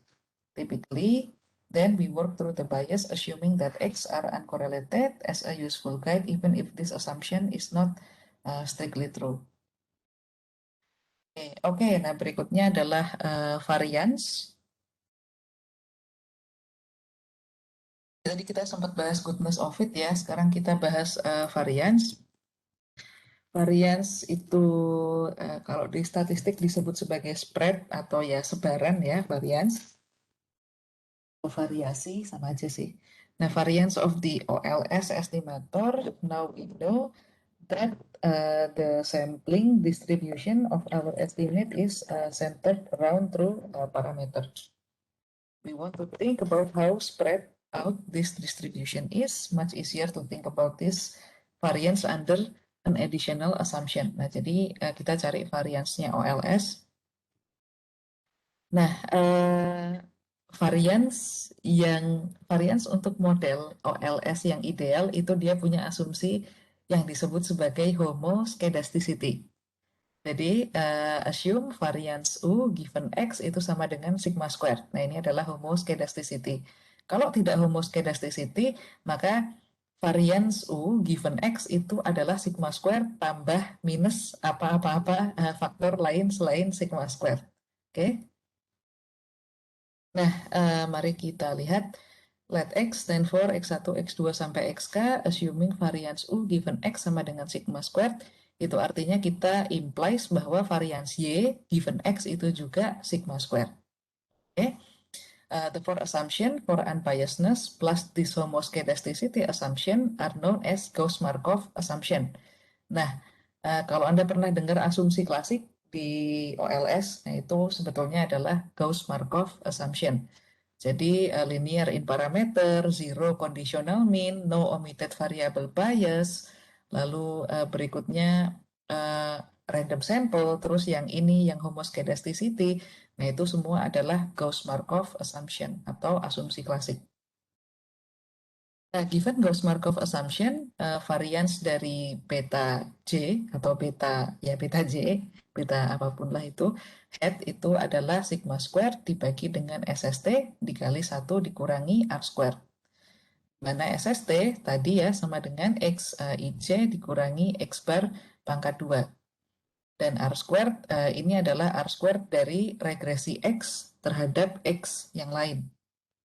Typically, then we work through the bias assuming that X are uncorrelated as a useful guide even if this assumption is not strictly true. Oke, nah berikutnya adalah variance. Tadi kita sempat bahas goodness of it ya, sekarang kita bahas variance. Variance itu kalau di statistik disebut sebagai spread atau ya sebaran ya, variance. Variasi sama aja sih. Nah, variance of the OLS estimator, now we know that the sampling distribution of our estimate is centered around through parameter. We want to think about how spread out this distribution is. Much easier to think about this variance under an additional assumption. Nah, jadi kita cari variance-nya OLS. Nah, variance untuk model OLS yang ideal itu dia punya asumsi yang disebut sebagai homoskedasticity. Jadi, assume variance U given X itu sama dengan sigma square. Nah, ini adalah homoskedasticity. Kalau tidak homoskedasticity, maka variance U given X itu adalah sigma square tambah minus apa-apa-apa faktor lain selain sigma square. Oke? Nah, mari kita lihat. Let X stand for X1, X2, sampai XK, assuming variance U given X sama dengan sigma squared, itu artinya kita implies bahwa variance Y given X itu juga sigma squared. Oke, the four assumption for unbiasedness plus this homoskedasticity assumption are known as Gauss-Markov assumption. Nah, kalau Anda pernah dengar asumsi klasik di OLS, nah itu sebetulnya adalah Gauss-Markov assumption. Jadi linear in parameter, zero conditional mean, no omitted variable bias, lalu berikutnya uh, random sample, terus yang ini yang homoskedasticity. Nah, itu semua adalah Gauss-Markov assumption atau asumsi klasik. Nah, given Gauss-Markov assumption, variance dari beta J atau beta J, beta apapun lah itu, head itu adalah sigma square dibagi dengan SST dikali 1 dikurangi R square. Mana SST tadi ya sama dengan X IJ dikurangi X bar pangkat 2. Dan R square ini adalah R square dari regresi X terhadap X yang lain.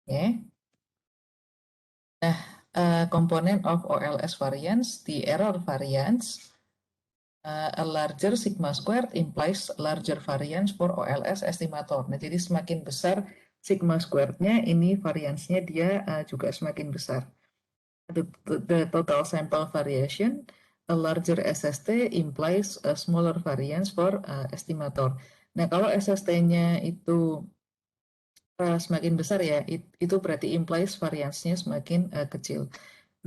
Ya. Nah, komponen of OLS variance, the error variance, a larger sigma squared implies larger variance for OLS estimator. Nah, jadi semakin besar sigma squared-nya, ini variance-nya dia juga semakin besar. The total sample variation, a larger SST implies a smaller variance for estimator. Nah, kalau SST-nya itu semakin besar ya, itu berarti implies variance-nya semakin kecil.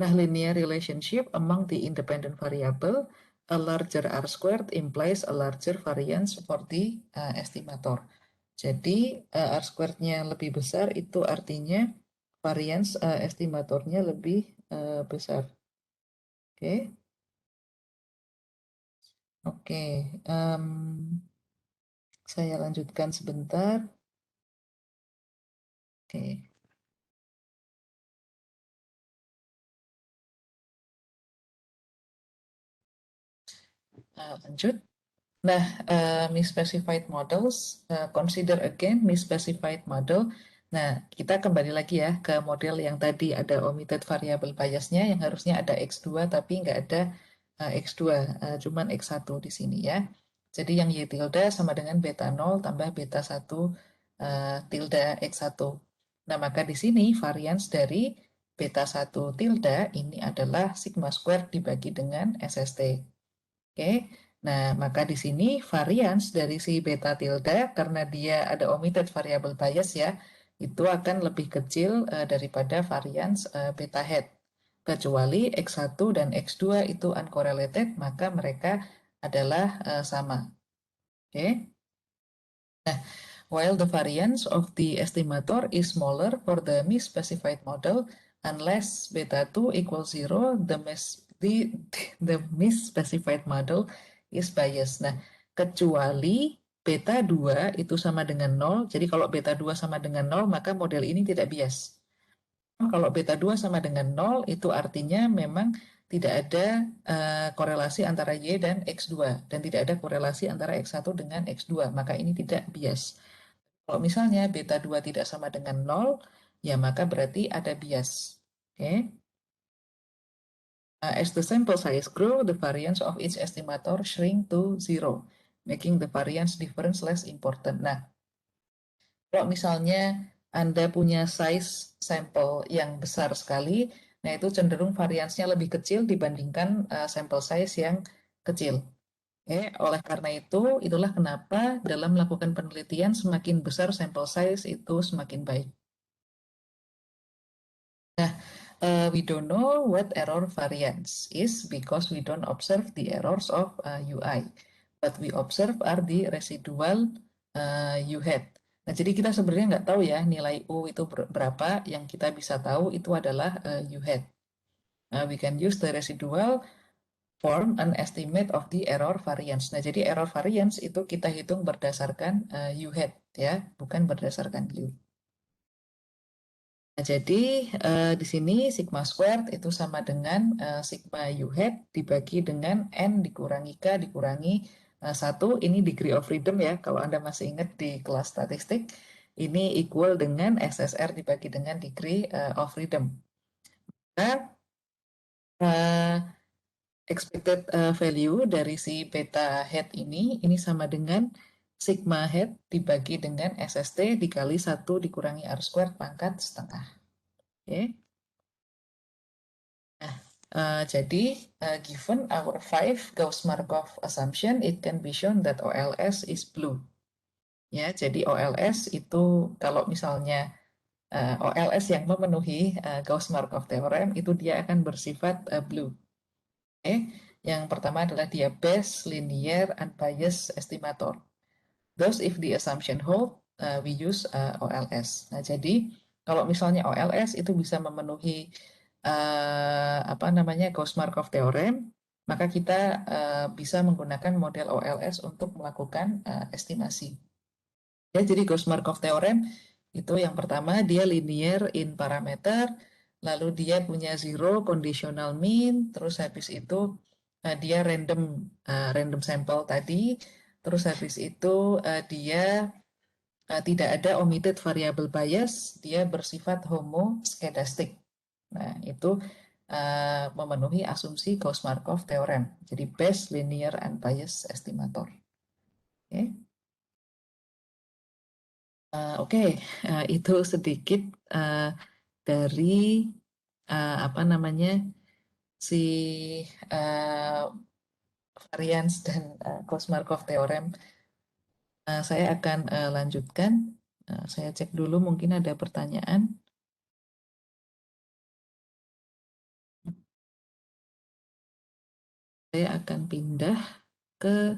Nah, linear relationship among the independent variable, a larger R squared implies a larger variance for the estimator. Jadi, R squared-nya lebih besar, itu artinya variance estimatornya lebih besar. Oke, oke. Saya lanjutkan sebentar. Oke, lanjut. Nah, misspecified models, consider again misspecified model. Nah, kita kembali lagi ya ke model yang tadi ada omitted variable biasnya yang harusnya ada X2 tapi nggak ada X2, cuman X1 di sini ya. Jadi yang Y tilde sama dengan beta 0 tambah beta 1 tilde X1. Nah, maka di sini variance dari beta 1 tilde ini adalah sigma square dibagi dengan SST. Oke, nah maka di sini variance dari si beta tilde karena dia ada omitted variable bias ya, itu akan lebih kecil daripada variance beta head. Kecuali X1 dan X2 itu uncorrelated, maka mereka adalah sama. Oke. Nah, while the variance of the estimator is smaller for the misspecified model, unless beta 2 equals 0, the misspecified model is biased. Nah, kecuali beta 2 itu sama dengan 0, jadi kalau beta 2 sama dengan 0, maka model ini tidak bias. Kalau beta 2 sama dengan 0, itu artinya memang tidak ada korelasi antara Y dan X2, dan tidak ada korelasi antara X1 dengan X2, maka ini tidak bias. Kalau misalnya beta 2 tidak sama dengan 0, ya maka berarti ada bias. Oke. Okay? As the sample size grow, the variance of each estimator shrink to 0, making the variance difference less important. Nah, kalau misalnya Anda punya size sampel yang besar sekali, nah itu cenderung variansnya lebih kecil dibandingkan sampel size yang kecil. Oke, oleh karena itu, itulah kenapa dalam melakukan penelitian semakin besar sampel size itu semakin baik. Nah, we don't know what error variance is because we don't observe the errors of UI. But we observe are the residual U hat. Nah, jadi kita sebenarnya nggak tahu ya nilai U itu berapa. Yang kita bisa tahu itu adalah U hat. We can use the residual form an estimate of the error variance. Nah, jadi error variance itu kita hitung berdasarkan U hat ya, bukan berdasarkan U. Nah, jadi di sini sigma squared itu sama dengan sigma U hat dibagi dengan N dikurangi K dikurangi 1. Ini degree of freedom ya, kalau Anda masih ingat di kelas statistik. Ini equal dengan SSR dibagi dengan degree of freedom. Nah, expected value dari si beta hat ini sama dengan sigma hat dibagi dengan SST dikali 1 dikurangi R squared pangkat setengah. Oke. Okay. Jadi, given our 5 Gauss-Markov assumption, it can be shown that OLS is blue. Ya, jadi OLS itu kalau misalnya OLS yang memenuhi Gauss-Markov theorem itu dia akan bersifat blue. Oke, yang pertama adalah dia best linear unbiased estimator. Thus, if the assumption hold, we use OLS. Nah, jadi kalau misalnya OLS itu bisa memenuhi apa namanya Gauss-Markov theorem, maka kita bisa menggunakan model OLS untuk melakukan estimasi. Ya, jadi Gauss-Markov theorem itu yang pertama dia linear in parameter, lalu dia punya zero conditional mean, terus habis itu dia random sampel tadi, terus habis itu dia tidak ada omitted variable bias, dia bersifat homoskedastic. Nah, itu memenuhi asumsi Gauss-Markov theorem. Jadi best linear unbiased estimator. Oke. Oke, itu sedikit dari apa namanya si variance dan Gauss-Markov theorem. Saya akan lanjutkan. Saya cek dulu mungkin ada pertanyaan. Saya akan pindah ke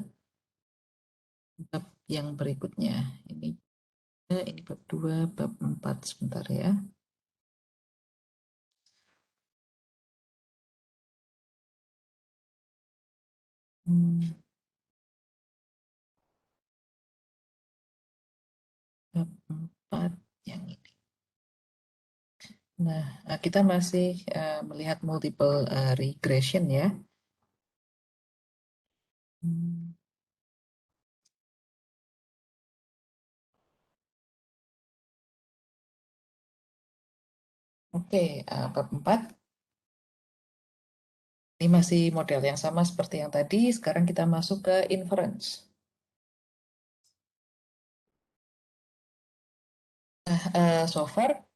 bab yang berikutnya. Ini bab 2, bab 4 sebentar ya. Bab 4 yang ini. Nah, kita masih melihat multiple regression ya. Oke, bab 4. Ini masih model yang sama seperti yang tadi. Sekarang kita masuk ke inference. Nah, so far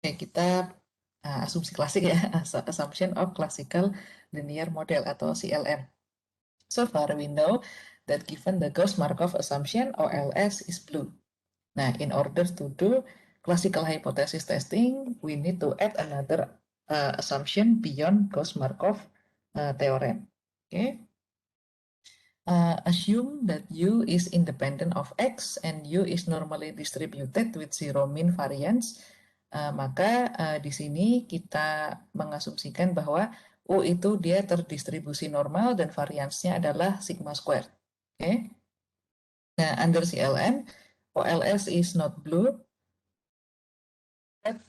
kita asumsi klasik ya, assumption of classical linear model atau CLM. So far we know that given the Gauss-Markov assumption, OLS is blue. Nah, in order to do classical hypothesis testing, we need to add another assumption beyond Gauss-Markov theorem. Okay. Assume that U is independent of X and U is normally distributed with zero mean variance. maka di sini kita mengasumsikan bahwa U itu dia terdistribusi normal dan variansnya adalah sigma squared. Oke. Nah, under CLN, OLS is not blue. That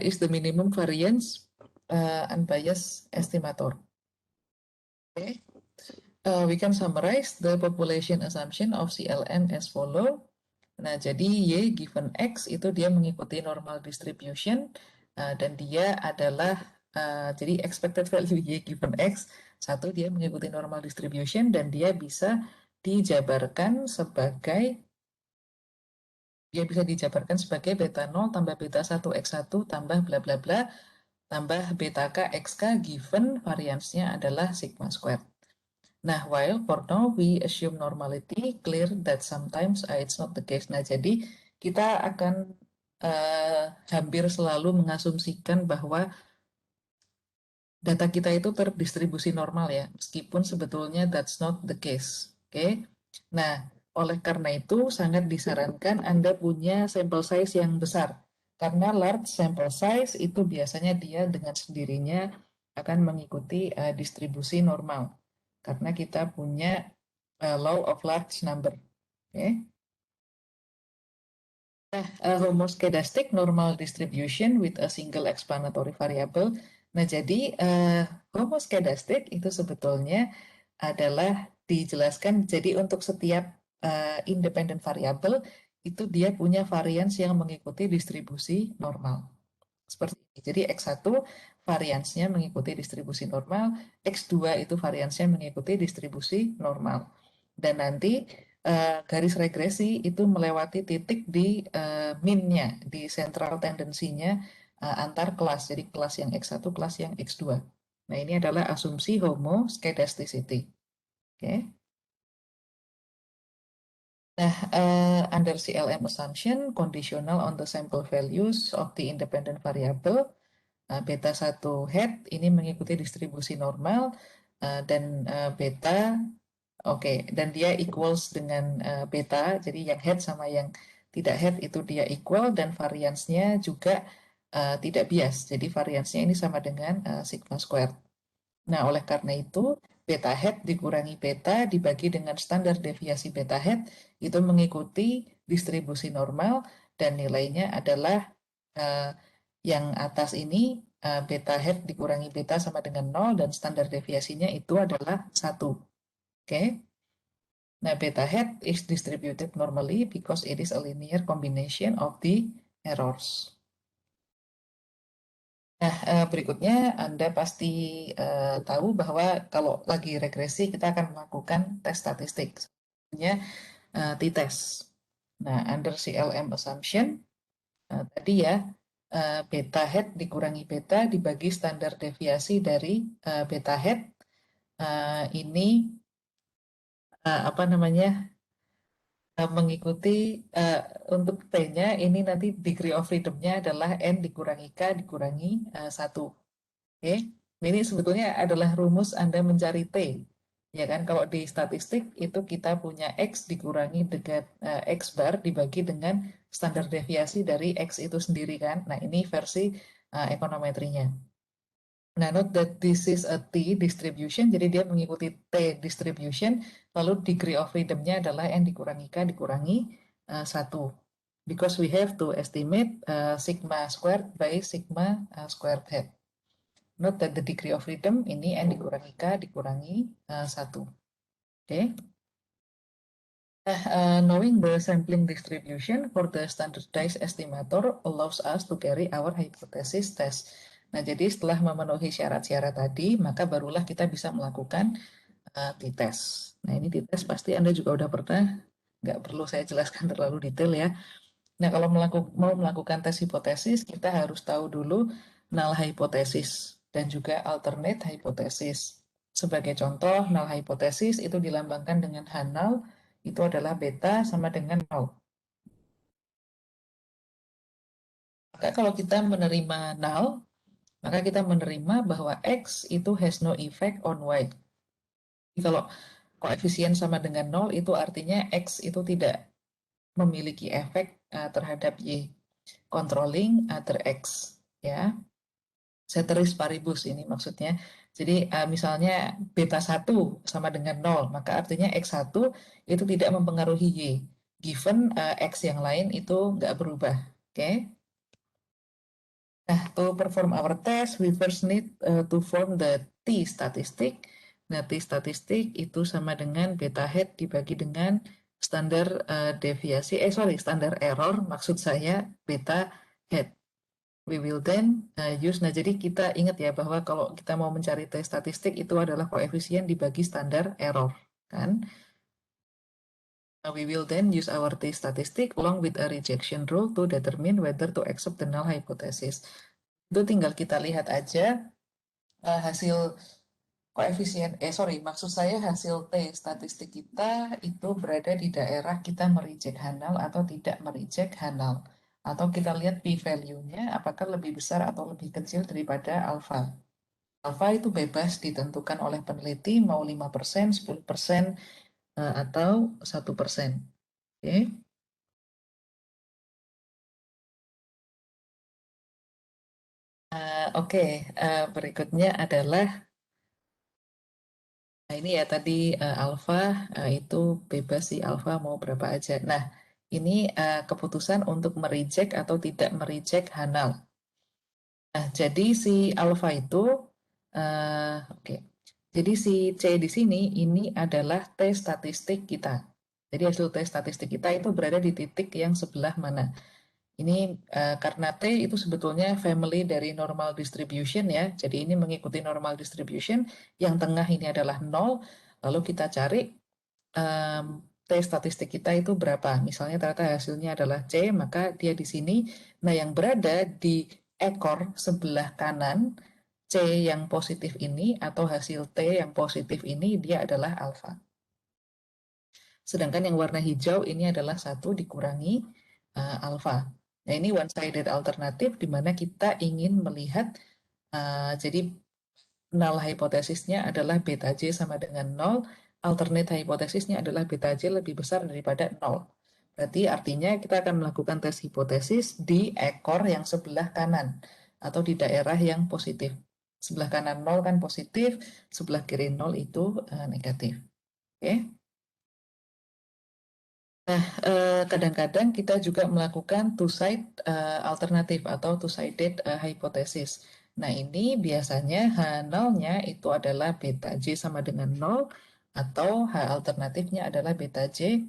is the minimum variance unbiased estimator. Okay. We can summarize the population assumption of CLN as follow. Nah, jadi Y given X itu dia mengikuti normal distribution dan dia adalah jadi expected value Y given X satu dia mengikuti normal distribution dan dia bisa dijabarkan sebagai beta 0 tambah beta 1 X1 tambah bla bla bla tambah beta K XK given variansnya adalah sigma squared. Nah, while for now we assume normality, clear that sometimes it's not the case. Nah, jadi kita akan hampir selalu mengasumsikan bahwa data kita itu terdistribusi normal ya, meskipun sebetulnya that's not the case. Oke. Nah, oleh karena itu sangat disarankan Anda punya sampel size yang besar. Karena large sample size itu biasanya dia dengan sendirinya akan mengikuti distribusi normal. Karena kita punya law of large number. Oke. Nah, homoskedastic normal distribution with a single explanatory variable. Nah, jadi homoskedastic itu sebetulnya adalah dijelaskan, jadi untuk setiap independent variable itu dia punya varians yang mengikuti distribusi normal. Seperti ini. Jadi X1 variansnya mengikuti distribusi normal, X2 itu variansnya mengikuti distribusi normal. Dan nanti garis regresi itu melewati titik di min-nya, di central tendensinya antar kelas. Jadi kelas yang X1, kelas yang X2. Nah, ini adalah asumsi homoskedasticity. Oke. Nah, under CLM assumption, conditional on the sample values of the independent variable, beta 1 head ini mengikuti distribusi normal dan beta dan dia equals dengan beta, jadi yang head sama yang tidak head itu dia equal dan variansnya juga tidak bias, jadi variansnya ini sama dengan sigma squared. Nah, oleh karena itu beta head dikurangi beta dibagi dengan standar deviasi beta head itu mengikuti distribusi normal dan nilainya adalah yang atas ini beta head dikurangi beta sama dengan 0 dan standar deviasinya itu adalah 1. Oke. Nah, beta head is distributed normally because it is a linear combination of the errors. Nah, berikutnya Anda pasti tahu bahwa kalau lagi regresi kita akan melakukan tes statistik. Sebenarnya t-test. Nah, under CLM assumption, tadi ya, beta head dikurangi beta dibagi standar deviasi dari beta head. Ini apa namanya mengikuti untuk T-nya ini nanti degree of freedom-nya adalah N dikurangi K dikurangi 1. Oke, ini sebetulnya adalah rumus Anda mencari T. Ya kan, kalau di statistik itu kita punya X dikurangi dengan X bar dibagi dengan standar deviasi dari X itu sendiri kan. Nah, ini versi ekonometrinya. Nah, note that this is a T distribution, jadi dia mengikuti T distribution, lalu degree of freedom-nya adalah N dikurangi K dikurangi 1. Because we have to estimate sigma squared by sigma squared head. Note that the degree of freedom ini N dikurangi K dikurangi 1. Oke. Knowing the sampling distribution for the standardized estimator allows us to carry our hypothesis test. Nah, jadi setelah memenuhi syarat-syarat tadi, maka barulah kita bisa melakukan t-test. Nah, ini t-test pasti Anda juga udah pernah, nggak perlu saya jelaskan terlalu detail ya. Nah, kalau mau melakukan tes hipotesis, kita harus tahu dulu null hipotesis dan juga alternate hipotesis. Sebagai contoh, null hipotesis itu dilambangkan dengan H null, itu adalah beta sama dengan 0. Maka kalau kita menerima null, maka kita menerima bahwa X itu has no effect on Y. Jadi kalau koefisien sama dengan 0 itu artinya X itu tidak memiliki efek terhadap Y. controlling other x, ya. Ceteris paribus ini maksudnya. Jadi misalnya beta 1 sama dengan 0, maka artinya x1 itu tidak mempengaruhi y, given x yang lain itu nggak berubah. Oke? Okay? Nah, to perform our test, we first need to form the t statistic. Nah, t statistik itu sama dengan beta head dibagi dengan standar deviasi, standar error, maksud saya beta head. We will then use, nah jadi kita ingat ya bahwa kalau kita mau mencari t statistik itu adalah koefisien dibagi standar error, kan? We will then use our t statistic along with a rejection rule to determine whether to accept the null hypothesis. Itu tinggal kita lihat aja hasil koefisien, maksud saya hasil T statistik kita itu berada di daerah kita mereject Hanal atau tidak mereject Hanal. Atau kita lihat p-value-nya apakah lebih besar atau lebih kecil daripada alfa. Alfa itu bebas ditentukan oleh peneliti mau 5%, 10%, atau 1%. Oke. Berikutnya adalah nah, ini ya tadi alfa itu bebas sih alfa mau berapa aja. Nah, ini keputusan untuk mereject atau tidak mereject Hanal. Nah, jadi si alfa itu oke. Jadi si C di sini ini adalah T statistik kita. Jadi hasil T statistik kita itu berada di titik yang sebelah mana? Ini karena T itu sebetulnya family dari normal distribution ya. Jadi ini mengikuti normal distribution. Yang tengah ini adalah 0. Lalu kita cari T statistik kita itu berapa. Misalnya ternyata hasilnya adalah C, maka dia di sini. Nah yang berada di ekor sebelah kanan, C yang positif ini atau hasil T yang positif ini dia adalah alfa. Sedangkan yang warna hijau ini adalah 1 dikurangi alfa. Nah ini one-sided alternatif di mana kita ingin melihat, jadi null hipotesisnya adalah beta J sama dengan 0, alternate hipotesisnya adalah beta J lebih besar daripada 0. Berarti artinya kita akan melakukan tes hipotesis di ekor yang sebelah kanan atau di daerah yang positif. Sebelah kanan 0 kan positif, sebelah kiri 0 itu negatif. Oke. Nah, kadang-kadang kita juga melakukan two-side alternatif atau two-sided hypothesis. Nah, ini biasanya H0-nya itu adalah beta J sama dengan 0, atau H alternatifnya adalah beta J.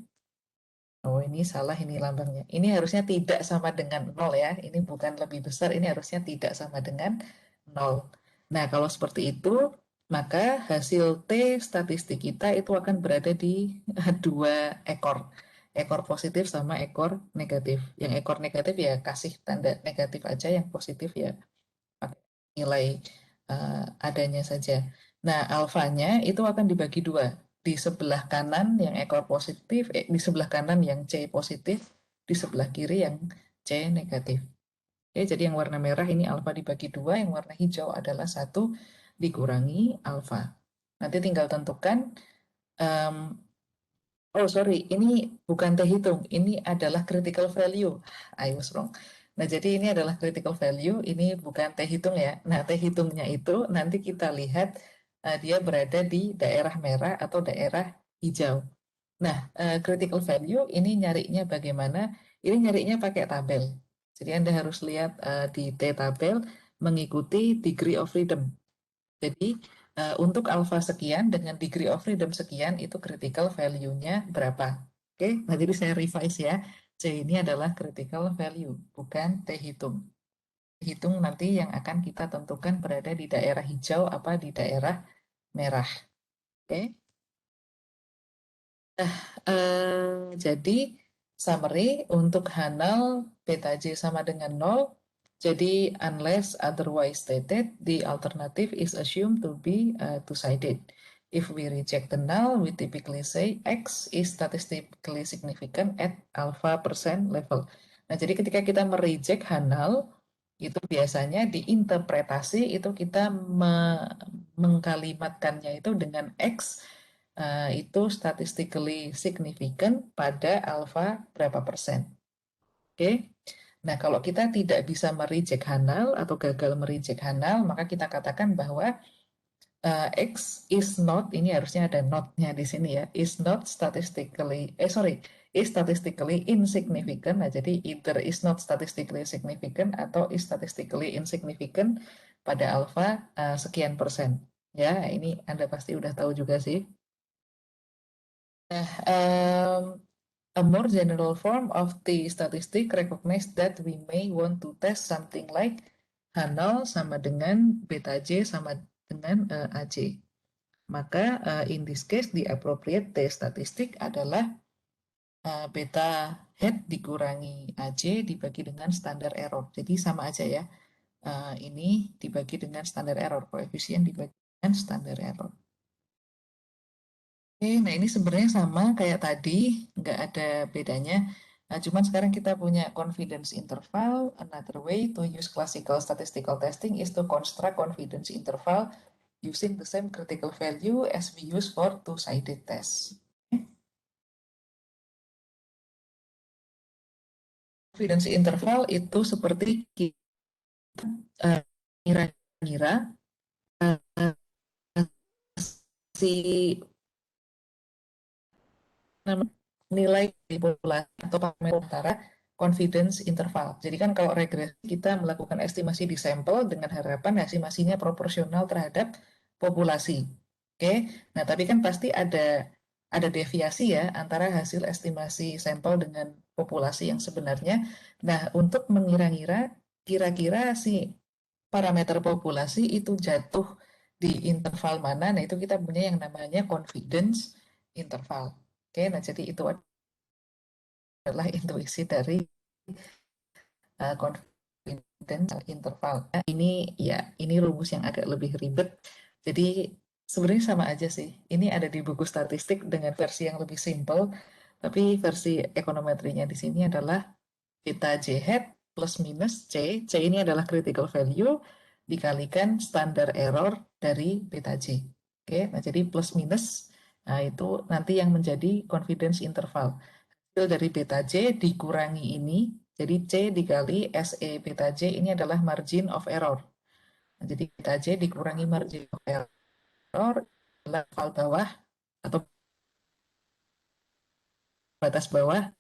Oh, ini salah ini lambangnya. Ini harusnya tidak sama dengan 0 ya. Ini bukan lebih besar, ini harusnya tidak sama dengan 0. Nah, kalau seperti itu, maka hasil T statistik kita itu akan berada di dua ekor. Ekor positif sama ekor negatif. Yang ekor negatif ya kasih tanda negatif aja, yang positif ya pakai nilai adanya saja. Nah, alfanya itu akan dibagi dua. Di sebelah kanan yang ekor positif, di sebelah kanan yang C positif, di sebelah kiri yang C negatif. Oke, jadi yang warna merah ini alfa dibagi dua, yang warna hijau adalah 1 dikurangi alfa. Nanti tinggal tentukan, um, oh sorry, ini bukan T hitung, ini adalah critical value. I was wrong. Nah, jadi ini adalah critical value, ini bukan T hitung ya. Nah, T hitungnya itu nanti kita lihat dia berada di daerah merah atau daerah hijau. Nah, critical value ini nyarinya bagaimana? Ini nyarinya pakai tabel. Jadi Anda harus lihat di T tabel mengikuti degree of freedom. Jadi untuk alfa sekian dengan degree of freedom sekian itu critical value-nya berapa? Oke, nah jadi saya revise ya. C ini adalah critical value, bukan T hitung. T hitung nanti yang akan kita tentukan berada di daerah hijau apa di daerah merah. Oke. Jadi summary untuk Hanal beta J sama dengan 0. Jadi unless otherwise stated, the alternative is assumed to be two-sided. If we reject the null, we typically say X is statistically significant at alpha percent level. Nah, jadi ketika kita mereject Hanal, itu biasanya diinterpretasi itu kita mengkalimatkannya itu dengan X itu statistically significant pada alfa berapa persen. Oke. Nah, kalau kita tidak bisa mereject Hanal atau gagal mereject Hanal, maka kita katakan bahwa X is not, ini harusnya ada not-nya di sini ya, is not statistically, is statistically insignificant. Nah, jadi either is not statistically significant atau is statistically insignificant pada alfa sekian persen. Ya, ini Anda pasti udah tahu juga sih. Nah, a more general form of the statistic recognize that we may want to test something like H0 sama dengan beta J sama dengan AJ. Maka in this case the appropriate T statistik adalah beta head dikurangi AJ dibagi dengan standar error. Jadi sama aja ya. Ini dibagi dengan standar error, koefisien dibagi dengan standar error. Oke, nah ini sebenarnya sama kayak tadi, nggak ada bedanya. Nah, cuman sekarang kita punya confidence interval. Another way to use classical statistical testing is to construct confidence interval using the same critical value as we use for two-sided test. Confidence interval itu seperti kita kira-kira si nilai populasi atau parameter antara confidence interval. Jadi kan kalau regresi kita melakukan estimasi di sampel dengan harapan estimasinya proporsional terhadap populasi. Oke, nah tapi kan pasti ada deviasi ya antara hasil estimasi sampel dengan populasi yang sebenarnya. Nah, untuk mengira-ngira kira-kira si parameter populasi itu jatuh di interval mana, nah itu kita punya yang namanya confidence interval. Oke, nah jadi itu adalah intuisi dari confidence interval. Nah, ini ya, ini rumus yang agak lebih ribet. Jadi sebenarnya sama aja sih. Ini ada di buku statistik dengan versi yang lebih simple, tapi versi ekonometrinya di sini adalah beta J hat plus minus C. C ini adalah critical value dikalikan standar error dari beta J. Oke, nah jadi plus minus, nah itu nanti yang menjadi confidence interval. Hasil dari beta J dikurangi ini, jadi C dikali SE beta J ini adalah margin of error. Nah, jadi beta J dikurangi margin of error level bawah atau batas bawah,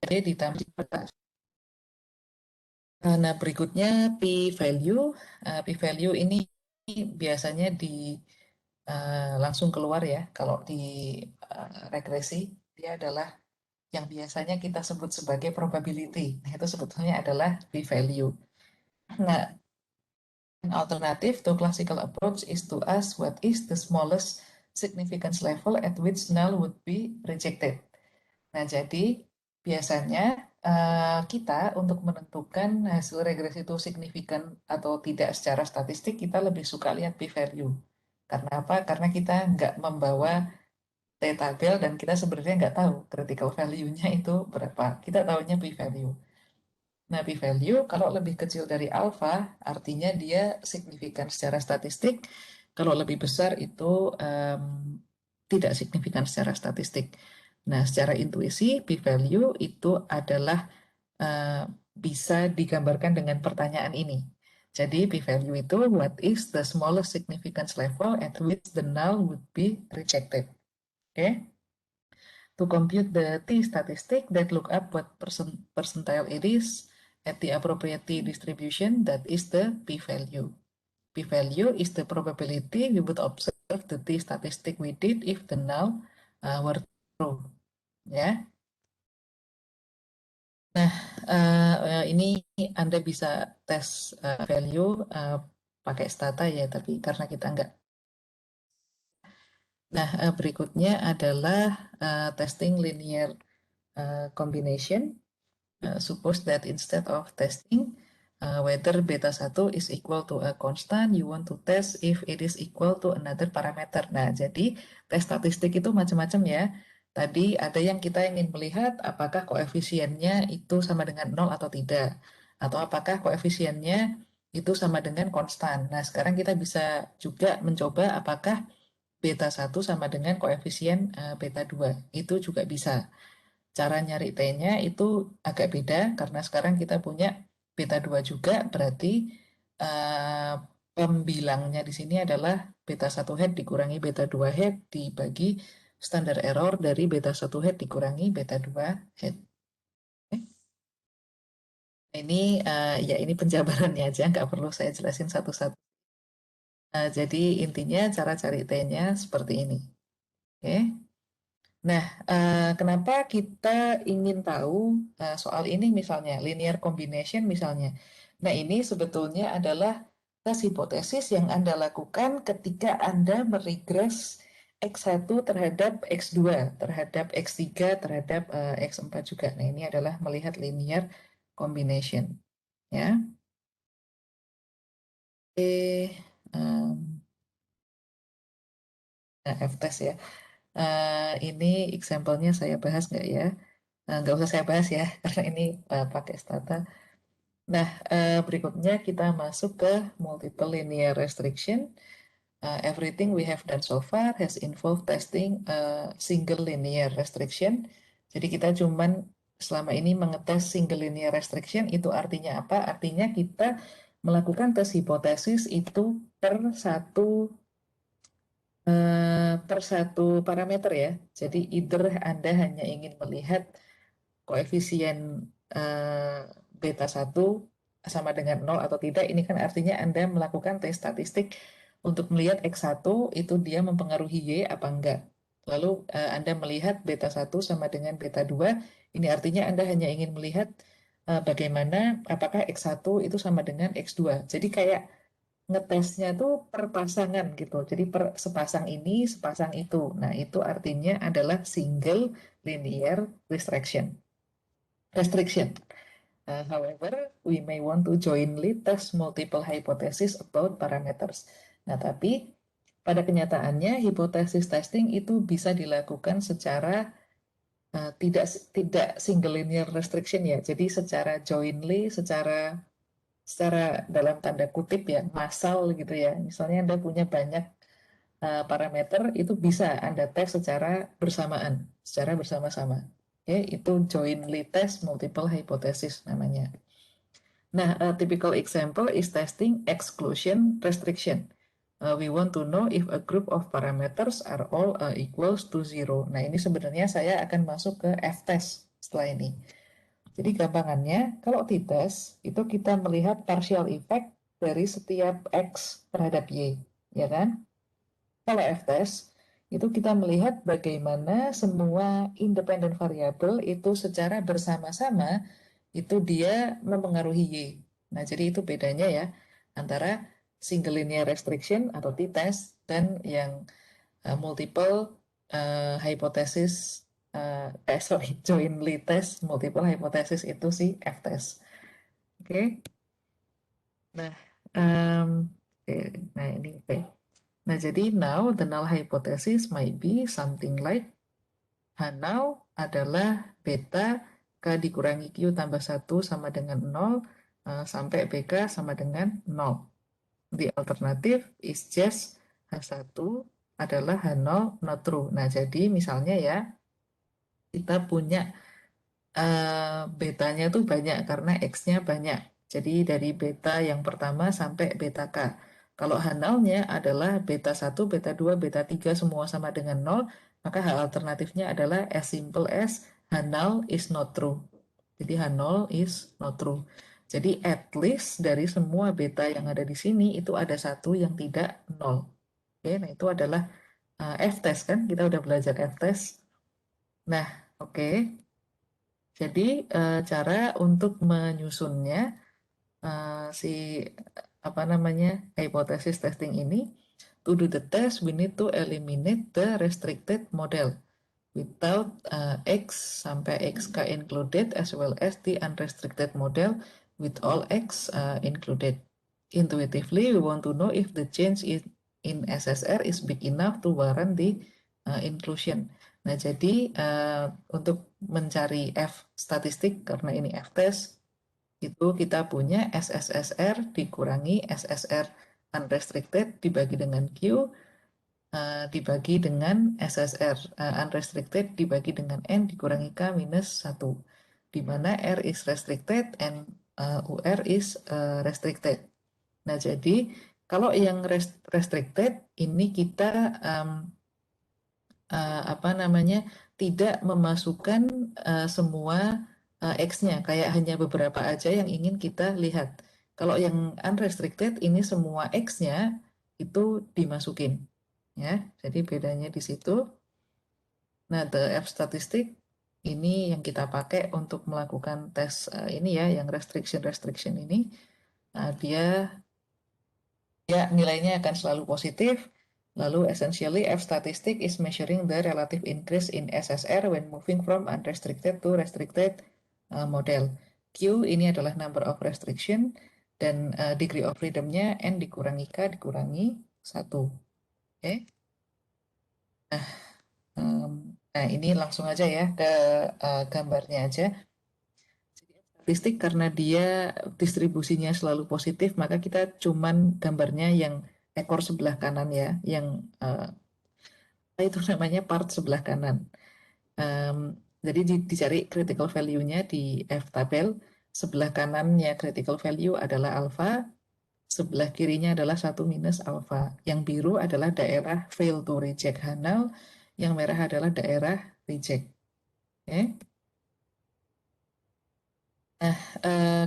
J ditambah batas. Nah, berikutnya p-value. P-value ini biasanya langsung keluar ya. Kalau di regresi, dia adalah yang biasanya kita sebut sebagai probability. Nah, itu sebetulnya adalah p-value. Nah, an alternative to classical approach is to ask what is the smallest significance level at which null would be rejected. Nah, jadi biasanya kita untuk menentukan hasil regresi itu signifikan atau tidak secara statistik, kita lebih suka lihat p-value. Karena apa? Karena kita nggak membawa t-tabel dan kita sebenarnya nggak tahu critical value-nya itu berapa. Kita tahunya p-value. Nah, p-value kalau lebih kecil dari alpha, artinya dia signifikan secara statistik. Kalau lebih besar itu tidak signifikan secara statistik. Nah, secara intuisi, p-value itu adalah uh, bisa digambarkan dengan pertanyaan ini. Jadi, p-value itu what is the smallest significance level at which the null would be rejected. Oke? Okay? To compute the t statistic that look up what percentile it is at the appropriate t distribution, that is the p-value. P-value is the probability we would observe the t statistic we did if the null were true. Ya. Nah, ini Anda bisa tes value pakai stata ya, tapi karena kita nggak. Nah, berikutnya adalah testing linear combination. Suppose that instead of testing whether beta 1 is equal to a constant, you want to test if it is equal to another parameter. Nah, jadi tes statistik itu macam-macam ya. Tadi ada yang kita ingin melihat apakah koefisiennya itu sama dengan 0 atau tidak. Atau apakah koefisiennya itu sama dengan konstan. Nah, sekarang kita bisa juga mencoba apakah beta 1 sama dengan koefisien beta 2. Itu juga bisa. cara nyari T-nya itu agak beda karena sekarang kita punya beta 2 juga, berarti eh, pembilangnya di sini adalah beta 1 head dikurangi beta 2 head dibagi standar error dari beta 1 head dikurangi beta 2 head. Oke. Ini ya ini penjabarannya aja, nggak perlu saya jelasin satu-satu. Jadi intinya cara cari T-nya seperti ini. Oke. Nah, kenapa kita ingin tahu soal ini misalnya, linear combination misalnya. Nah, ini sebetulnya adalah tes hipotesis yang Anda lakukan ketika Anda meregres X1 terhadap X2, terhadap X3, terhadap X4 juga. Nah, ini adalah melihat linear combination. Ya, em, nah, F-test ya. Ini example-nya saya bahas nggak ya? Nggak usah saya bahas ya, karena ini pakai stata. Nah, berikutnya kita masuk ke multiple linear restriction. Everything we have done so far has involved testing single linear restriction. Jadi kita cuman selama ini mengetes single linear restriction, itu artinya apa? Artinya kita melakukan tes hipotesis itu per satu parameter ya. Jadi either Anda hanya ingin melihat koefisien eh, beta 1 sama dengan nol atau tidak, ini kan artinya Anda melakukan tes statistik untuk melihat X1 itu dia mempengaruhi Y apa enggak. Lalu Anda melihat beta 1 sama dengan beta 2, ini artinya Anda hanya ingin melihat bagaimana apakah X1 itu sama dengan X2. Jadi kayak ngetesnya tuh per pasangan gitu. Jadi per sepasang ini, sepasang itu. Nah, itu artinya adalah single linear restriction. Restriction. However, we may want to jointly test multiple hypotheses about parameters. Nah, tapi pada kenyataannya hipotesis testing itu bisa dilakukan secara tidak tidak single linear restriction ya. Jadi secara jointly, secara dalam tanda kutip ya, massal gitu ya. Misalnya Anda punya banyak parameter, itu bisa Anda tes secara bersama-sama. Oke, itu jointly test multiple hypothesis namanya. Nah, a typical example is testing exclusion restriction. We want to know if a group of parameters are all equals to zero. Nah, ini sebenarnya saya akan masuk ke F-test setelah ini. Jadi gampangannya, kalau t-test itu kita melihat partial effect dari setiap X terhadap Y, ya kan? Kalau F-test, itu kita melihat bagaimana semua independen variabel itu secara bersama-sama itu dia mempengaruhi Y. Nah, jadi itu bedanya ya antara single linear restriction atau t-test dan yang multiple hypothesis jointly test multiple hypothesis itu si F-test. Oke. Okay? Nah, um, okay. Nah ini oke. Okay. Nah, jadi now the null hypothesis might be something like H0 adalah beta K dikurangi Q tambah 1 sama dengan 0 sampai BK sama dengan 0. The alternative is just H1 adalah H0 not true. Nah, jadi misalnya ya, kita punya betanya tuh banyak karena X-nya banyak. Jadi dari beta yang pertama sampai beta K. Kalau H0-nya adalah beta 1, beta 2, beta 3 semua sama dengan 0, maka hal alternatifnya adalah as simple as H0 is not true. Jadi H0 is not true. Jadi at least dari semua beta yang ada di sini itu ada satu yang tidak 0. Oke, nah itu adalah F-test kan, kita udah belajar F-test. Nah, oke. Jadi cara untuk menyusunnya si apa namanya hipotesis testing ini, to do the test we need to eliminate the restricted model without X sampai XK included as well as the unrestricted model with all X included. Intuitively, we want to know if the change in SSR is big enough to warrant the inclusion. Nah, jadi untuk mencari F statistik karena ini F test itu kita punya SSSR dikurangi SSR unrestricted dibagi dengan Q dibagi dengan SSR, unrestricted dibagi dengan N dikurangi K minus 1, di mana R is restricted and UR is restricted. Nah, jadi kalau yang restricted ini kita apa namanya, tidak memasukkan semua X-nya, kayak hanya beberapa aja yang ingin kita lihat. Kalau yang unrestricted ini semua X-nya itu dimasukin, ya. Jadi bedanya di situ. Nah, the F statistic ini yang kita pakai untuk melakukan tes ini ya, yang restriction ini. Nah, dia nilainya akan selalu positif. Lalu essentially F statistic is measuring the relative increase in SSR when moving from unrestricted to restricted model. Q ini adalah number of restriction dan degree of freedomnya N dikurangi K dikurangi 1. Oke. Nah, ini langsung aja ya ke gambarnya aja. Statistik karena dia distribusinya selalu positif, maka kita cuman gambarnya yang ekor sebelah kanan ya, yang itu namanya part sebelah kanan. Um, jadi dicari critical value-nya di F tabel, sebelah kanannya critical value adalah alpha, sebelah kirinya adalah 1 minus alpha. Yang biru adalah daerah fail to reject Hanel, yang merah adalah daerah reject. Oke. Nah,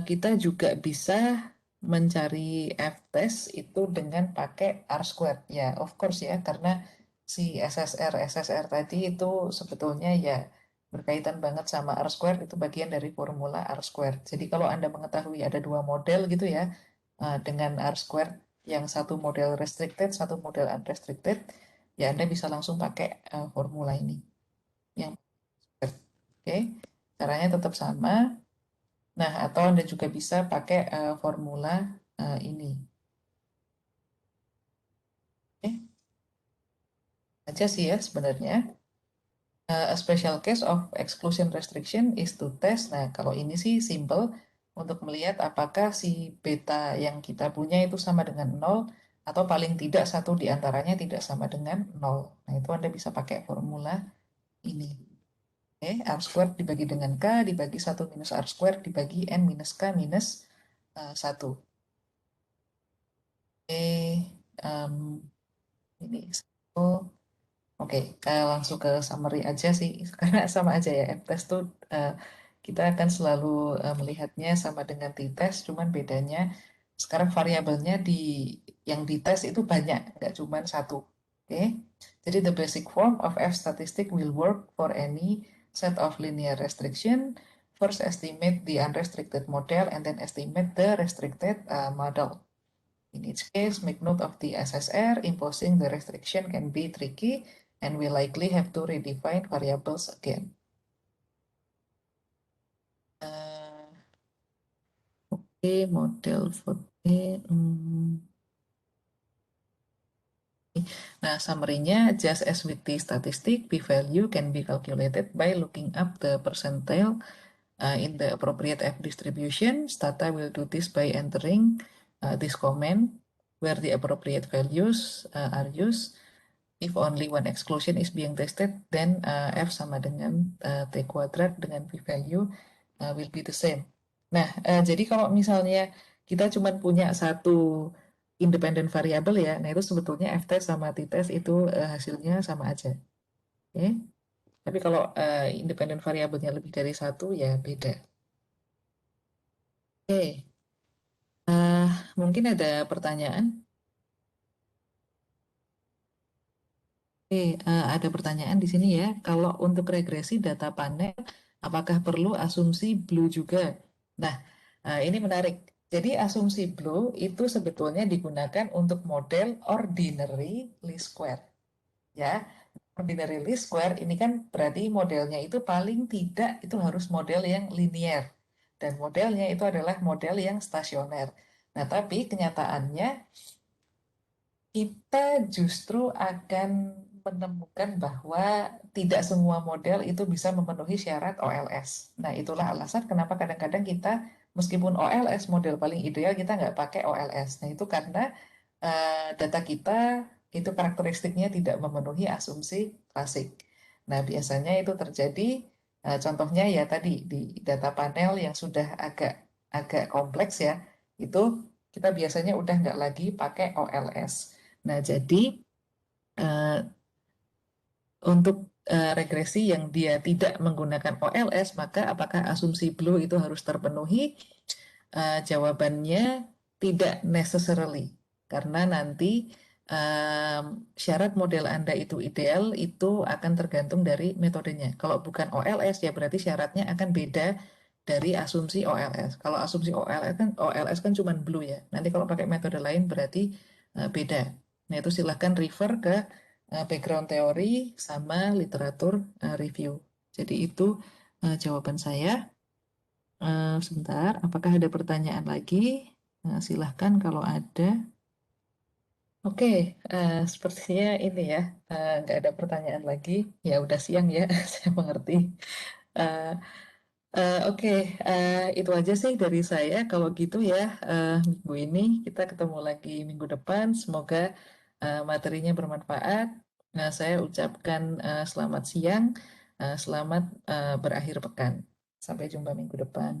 kita juga bisa mencari f-test itu dengan pakai R-squared. Ya, of course ya, karena si SSR tadi itu sebetulnya ya berkaitan banget sama R-squared, itu bagian dari formula R-squared. Jadi kalau Anda mengetahui ada dua model gitu ya, dengan R-squared, yang satu model restricted, satu model unrestricted, ya Anda bisa langsung pakai formula ini. Yang Oke, caranya tetap sama. Nah, atau Anda juga bisa pakai formula ini. Oke, aja sih ya sebenarnya. A special case of exclusion restriction is to test. Nah, kalau ini sih simple untuk melihat apakah si beta yang kita punya itu sama dengan 0 atau paling tidak satu di antaranya tidak sama dengan 0. Nah, itu Anda bisa pakai formula ini. Oke, R squared dibagi dengan K dibagi 1 minus R squared dibagi N minus K minus 1. Oke, um, ini. Oh, oke, langsung ke summary aja sih, karena sama aja ya, M-test tuh kita akan selalu melihatnya sama dengan t-test, cuman bedanya sekarang variabelnya yang dites itu banyak, nggak cuma satu. Oke, jadi the basic form of F statistic will work for any set of linear restriction. First estimate the unrestricted model and then estimate the restricted model. In each case, make note of the SSR. Imposing the restriction can be tricky, and we likely have to redefine variables again. Oke, model for Nah, summary-nya, just as with the statistic, p-value can be calculated by looking up the percentile in the appropriate F distribution. Stata will do this by entering this comment where the appropriate values are used. If only one exclusion is being tested, then F sama dengan T kuadrat dengan p-value will be the same. Nah, jadi kalau misalnya kita cuma punya satu independen variabel ya, nah itu sebetulnya F-test sama T-test itu hasilnya sama aja. Oke? Tapi kalau independen variabelnya lebih dari satu, ya beda. Oke, mungkin ada pertanyaan? Oke, ada pertanyaan di sini ya. Kalau untuk regresi data panel, apakah perlu asumsi blue juga? Nah, ini menarik. Jadi asumsi blue itu sebetulnya digunakan untuk model ordinary least square. Ya, ordinary least square ini kan berarti modelnya itu paling tidak itu harus model yang linear. Dan modelnya itu adalah model yang stasioner. Nah, tapi kenyataannya kita justru akan menemukan bahwa tidak semua model itu bisa memenuhi syarat OLS. Nah, itulah alasan kenapa kadang-kadang kita, meskipun OLS model paling ideal, kita nggak pakai OLS. Nah, itu karena data kita itu karakteristiknya tidak memenuhi asumsi klasik. Nah, biasanya itu terjadi, contohnya ya tadi di data panel yang sudah agak agak kompleks ya, itu kita biasanya udah nggak lagi pakai OLS. Nah, jadi eh, untuk regresi yang dia tidak menggunakan OLS, maka apakah asumsi Blue itu harus terpenuhi? Jawabannya tidak necessarily, karena nanti syarat model Anda itu ideal itu akan tergantung dari metodenya. Kalau bukan OLS ya berarti syaratnya akan beda dari asumsi OLS. Kalau asumsi OLS kan cuma Blue ya. Nanti kalau pakai metode lain berarti beda. Nah, itu silahkan refer ke background teori sama literatur review. Jadi itu jawaban saya. Sebentar, apakah ada pertanyaan lagi? Silahkan kalau ada. Oke, sepertinya ini ya, nggak ada pertanyaan lagi. Ya udah siang ya, saya mengerti. Eh, oke, itu aja sih dari saya. Kalau gitu ya, minggu ini kita ketemu lagi minggu depan. Semoga materinya bermanfaat. Nah, saya ucapkan selamat siang, selamat berakhir pekan. Sampai jumpa minggu depan.